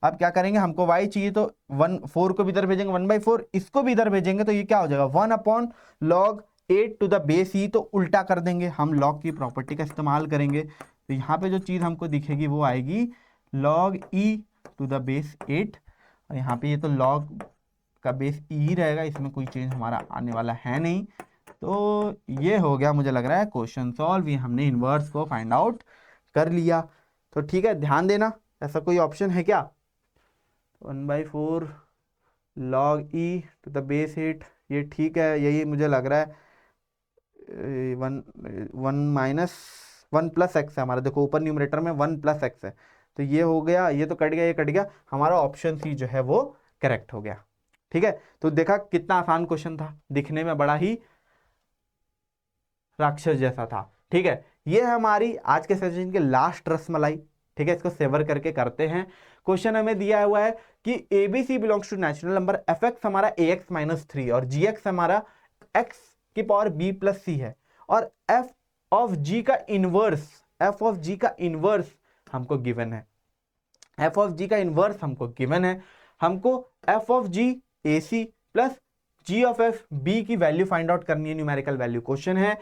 अब क्या करेंगे, हमको y चाहिए तो 4 को भी इधर भेजेंगे, 1/4, इसको भी इधर भेजेंगे तो ये क्या हो जाएगा 1 upon log 8 to the base e, तो उल्टा कर देंगे, हम log की प्रॉपर्टी का इस्तेमाल करेंगे। तो यहाँ पे जो चीज़ हमको दिखेगी वो आएगी log e to the base 8, और यहाँ पे ये तो log का बेस ई ही रहेगा, इसमें कोई चेंज हमारा आने वाला है नहीं। तो ये हो गया, मुझे लग रहा है क्वेश्चन सॉल्व, ये हमने इन्वर्स को फाइंड आउट कर लिया। तो ठीक है, ध्यान देना, ऐसा कोई ऑप्शन है क्या, 1/4 log e to the base 8, ये ठीक है, यही मुझे लग रहा है। 1 माइनस 1 प्लस एक्स है हमारा, देखो ऊपर न्यूमरेटर में 1 प्लस एक्स है, तो ये हो गया, ये तो कट गया, ये कट गया, हमारा ऑप्शन सी जो है वो करेक्ट हो गया। ठीक है, तो देखा कितना आसान क्वेश्चन था, दिखने में बड़ा ही राक्षस जैसा था। ठीक है, ये है हमारी आज के सेशन के लास्ट रसमलाई। ठीक है, इसको सेवर करके करते हैं। क्वेश्चन हमें दिया हुआ है कि ABC belongs to natural number, fx हमारा ax माइनस 3 और gx हमारा x की पावर b प्लस c है, और f ऑफ g का इनवर्स हमको गिवन है, f ऑफ g का इनवर्स हमको गिवन है, हमको f of g ac plus g of f b की वैल्यू फाइंड आउट करनी है, न्यूमेरिकल वैल्यू क्वेश्चन है,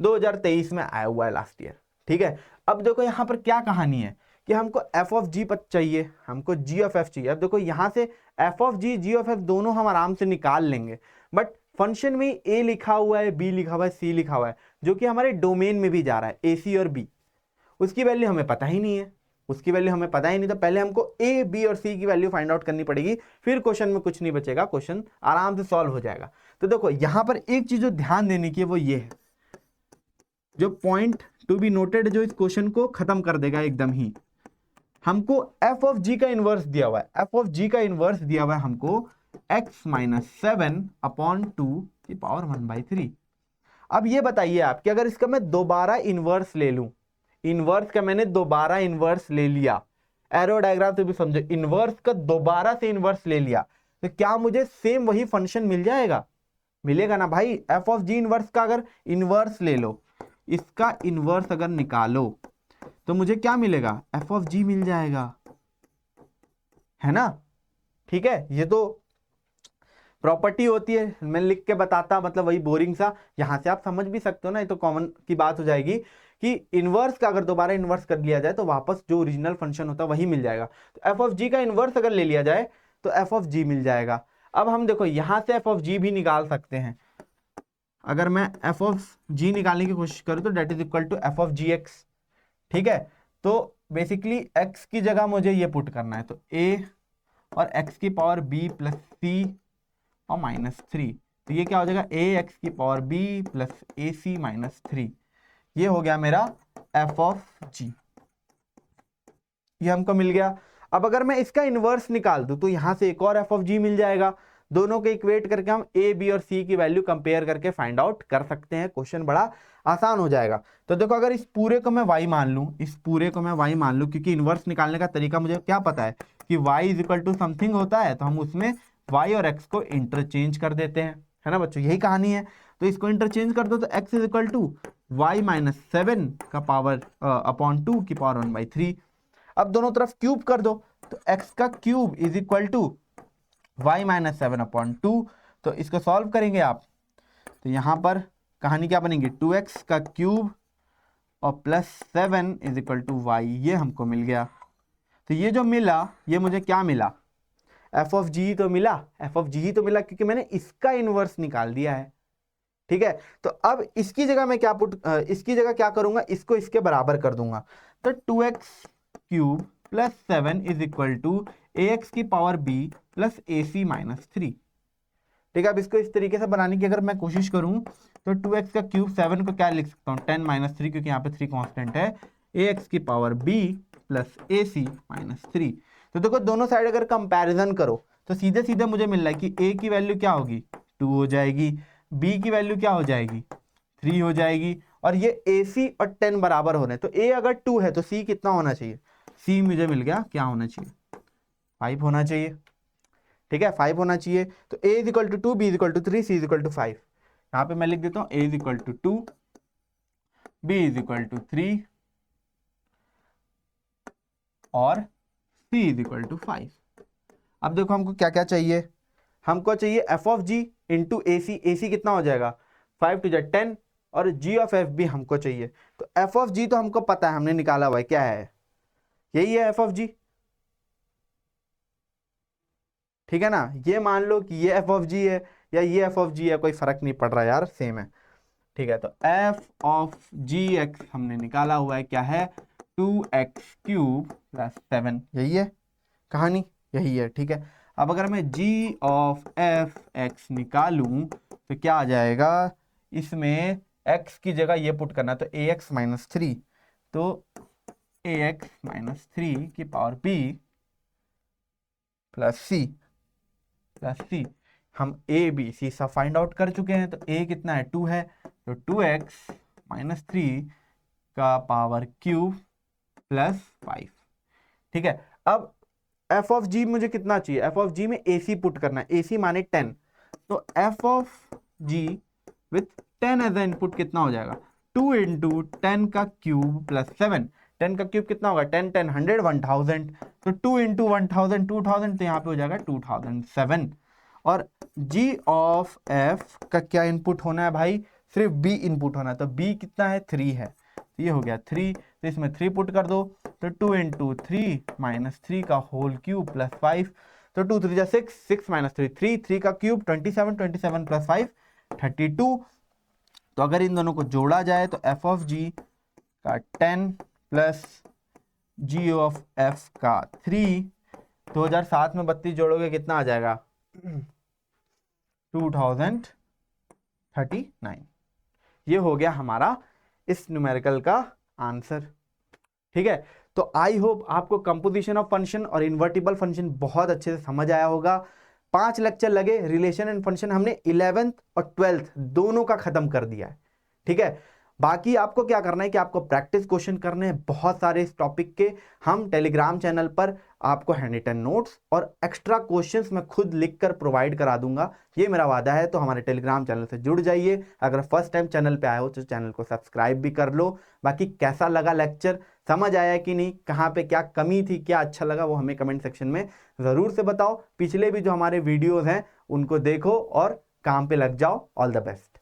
2023 में आया हुआ है लास्ट ईयर। ठीक है, अब देखो यहां पर क्या कहानी है कि हमको f ऑफ g चाहिए, हमको g ऑफ f चाहिए। अब देखो यहां से f of g of f दोनों हम आराम से निकाल लेंगे, बट फंक्शन में a लिखा हुआ है, b लिखा हुआ है, c लिखा हुआ है, जो कि हमारे डोमेन में भी जा रहा है, ac और b, उसकी वैल्यू हमें पता ही नहीं है, उसकी वैल्यू हमें पता ही नहीं, तो पहले हमको a b और c की वैल्यू फाइंड आउट करनी पड़ेगी, फिर क्वेश्चन में कुछ नहीं बचेगा, क्वेश्चन आराम से सॉल्व हो जाएगा। तो देखो यहां पर एक चीज जो ध्यान देने की है वो ये है, जो पॉइंट टू बी नोटेड, जो इस क्वेश्चन को खत्म कर देगा एकदम ही, हमको f ऑफ g का इनवर्स दिया हुआ है, f ऑफ g का इनवर्स दिया हुआ है हमको x माइनस 7 अपॉन 2 की पावर 1/3। अब ये बताइए आप कि अगर इसका मैं दोबारा इनवर्स ले लूं, इनवर्स का मैंने दोबारा इनवर्स ले लिया, एरो डायग्राम से भी समझो, इनवर्स का दोबारा से इनवर्स ले लिया, तो क्या मुझे सेम वही फंक्शन मिल जाएगा, मिलेगा ना भाई। f ऑफ g इनवर्स का अगर इनवर्स ले लो, इसका इनवर्स अगर निकालो तो मुझे क्या मिलेगा, f ऑफ g मिल जाएगा, है ना। ठीक है, ये तो प्रॉपर्टी होती है, मैं लिख के बताता, मतलब वही बोरिंग सा, यहां से आप समझ भी सकते हो ना, ये तो कॉमन की बात हो जाएगी कि इनवर्स का अगर दोबारा इनवर्स कर लिया जाए तो वापस जो ओरिजिनल फंक्शन होता है वही मिल जाएगा। तो f ऑफ g का इनवर्स अगर ले लिया जाए तो f ऑफ g मिल जाएगा। अब हम देखो यहां से f ऑफ g भी निकाल सकते हैं, अगर मैं f ऑफ g निकालने की कोशिश करूं तो that is equal to f of gx। ठीक है, तो बेसिकली x की जगह मुझे ये पुट करना है, तो a और x की पावर b प्लस c और माइनस 3, तो ये क्या हो जाएगा, ax की power b plus ac minus 3, ये हो गया मेरा f ऑफ g, ये हमको मिल गया। अब अगर मैं इसका इनवर्स निकाल दूं तो यहां से एक और f ऑफ g मिल जाएगा, दोनों को इक्वेट करके हम a b और c की वैल्यू कंपेयर करके फाइंड आउट कर सकते हैं, क्वेश्चन बड़ा आसान हो जाएगा। तो देखो अगर इस पूरे को मैं y मान लूं, इस पूरे को मैं y मान लूं, क्योंकि इनवर्स निकालने का तरीका मुझे क्या पता है कि y is equal to something होता है, तो हम उसमें y और x को इंटरचेंज कर देते हैं, है ना बच्चों, यही कहानी है। तो इसको इंटरचेंज कर दो तो x is equal to y minus 7 का पावर अपॉन 2 की पावर 1/3। अब दोनों तरफ क्यूब कर दो, तो x का cube is equal to y minus 7 upon 2, तो इसको सॉल्व करेंगे आप, तो यहां पर कहानी क्या बनेगी, 2x का क्यूब और plus 7 is equal to y, ये हमको मिल गया। तो ये जो मिला, ये मुझे क्या मिला, f ऑफ g ही तो मिला, f ऑफ g ही तो मिला, क्योंकि मैंने इसका इनवर्स निकाल दिया है। ठीक है, तो अब इसकी जगह मैं क्या इसकी जगह क्या करूंगा, इसको इसके बराबर कर दूंगा, तो 2x cube plus 7 is equal to ax की power b plus ac minus 3। ठीक है, अब इसको इस तरीके से बनाने की अगर मैं कोशिश करूं तो 2x का क्यूब 7 को क्या लिख सकता हूं, 10 माइनस 3, क्योंकि यहाँ पे 3 कांस्टेंट है, ax की power b plus ac minus 3। तो देखो दोनों साइड अगर कंपैरिजन करो तो सीधे सीधे मुझे मिल रहा है कि a की वैल्यू क्या होगी 2 हो जाएगी, b की वैल्यू क्या हो जाएगी 3 हो जाएगी, और ये AC और 10 बराबर हो रहे हैं, तो a अगर 2 है तो c कितना होना चाहिए, c मुझे मिल गया क्या होना चाहिए 5 होना चाहिए। ठीक है 5 होना चाहिए। तो a is equal to 2, b is equal to 3, c is equal to 5। यहाँ पे मैं लिख देता हूँ a is equal to 2, b is equal to 3 और c इज इक्वल टू 5। अब देखो हमको क्या क्या चाहिए, हमको चाहिए f of g into AC, AC कितना हो जाएगा 5 टू 10, और g ऑफ f भी हमको चाहिए। तो f ऑफ g तो हमको पता है, हमने निकाला हुआ है, क्या है यही है f ऑफ g। ठीक है ना, ये मान लो कि ये f ऑफ g है या ये f ऑफ g है, कोई फर्क नहीं पड़ रहा यार, सेम है। ठीक है, तो f ऑफ जी एक्स हमने निकाला हुआ है, क्या है 2x³ प्लस 7, यही है कहानी, यही है। ठीक है, अब अगर मैं g ऑफ f x निकालूं तो क्या आ जाएगा, इसमें x की जगह ये पुट करना, तो ax माइनस 3, तो ax माइनस 3 की पावर b प्लस c हम a b c सब फाइंड आउट कर चुके हैं। तो a कितना है 2 है, तो 2x माइनस 3 का पावर क्यूब प्लस 5। ठीक है, अब f ऑफ g मुझे कितना चाहिए, f ऑफ g में ac पुट करना है, ac माने 10, तो f of g with 10 as a input कितना हो जाएगा 2 इंटू 10 का क्यूब प्लस 7। 10 का क्यूब कितना होगा 10 10 100 1000, तो 2 इंटू 1000 2000, तो यहाँ पे हो जाएगा 2007। और g ऑफ f का क्या इनपुट होना है भाई, सिर्फ b इनपुट होना है, तो b कितना है 3 है, तो ये हो गया 3, तो इसमें 3 पुट कर दो, तो 2 इंटू 3 माइनस 3 का होल क्यूब प्लस 5, तो 2 3 जा 6, 6 माइनस 3 3, 3 का क्यूब 27, 27 प्लस 5 32। तो अगर इन दोनों को जोड़ा जाए तो f ऑफ g का 10 प्लस g ऑफ f का 3, 2007 में 32 जोड़ोगे कितना आ जाएगा 2039। ये हो गया हमारा इस न्यूमेरिकल का आंसर। ठीक है, तो आई होप आपको कंपोजिशन ऑफ फंक्शन और इन्वर्टिबल फंक्शन बहुत अच्छे से समझ आया होगा। 5 लेक्चर लगे, रिलेशन एंड फंक्शन हमने 11th और 12th दोनों का खत्म कर दिया है। ठीक है, बाकी आपको क्या करना है कि आपको प्रैक्टिस क्वेश्चन करने हैं बहुत सारे इस टॉपिक के। हम टेलीग्राम चैनल पर आपको हैंड रिटन नोट्स और एक्स्ट्रा क्वेश्चंस मैं खुद लिखकर प्रोवाइड करा दूंगा, ये मेरा वादा है। तो हमारे टेलीग्राम चैनल से जुड़ जाइए। अगर फर्स्ट टाइम चैनल पे आए हो तो चैनल को सब्सक्राइब भी कर लो। बाकी कैसा लगा लेक्चर, समझ आया कि नहीं, कहाँ पे क्या कमी थी, क्या अच्छा लगा, वो हमें कमेंट सेक्शन में ज़रूर से बताओ। पिछले भी जो हमारे वीडियोज़ हैं उनको देखो और काम पे लग जाओ। All the best.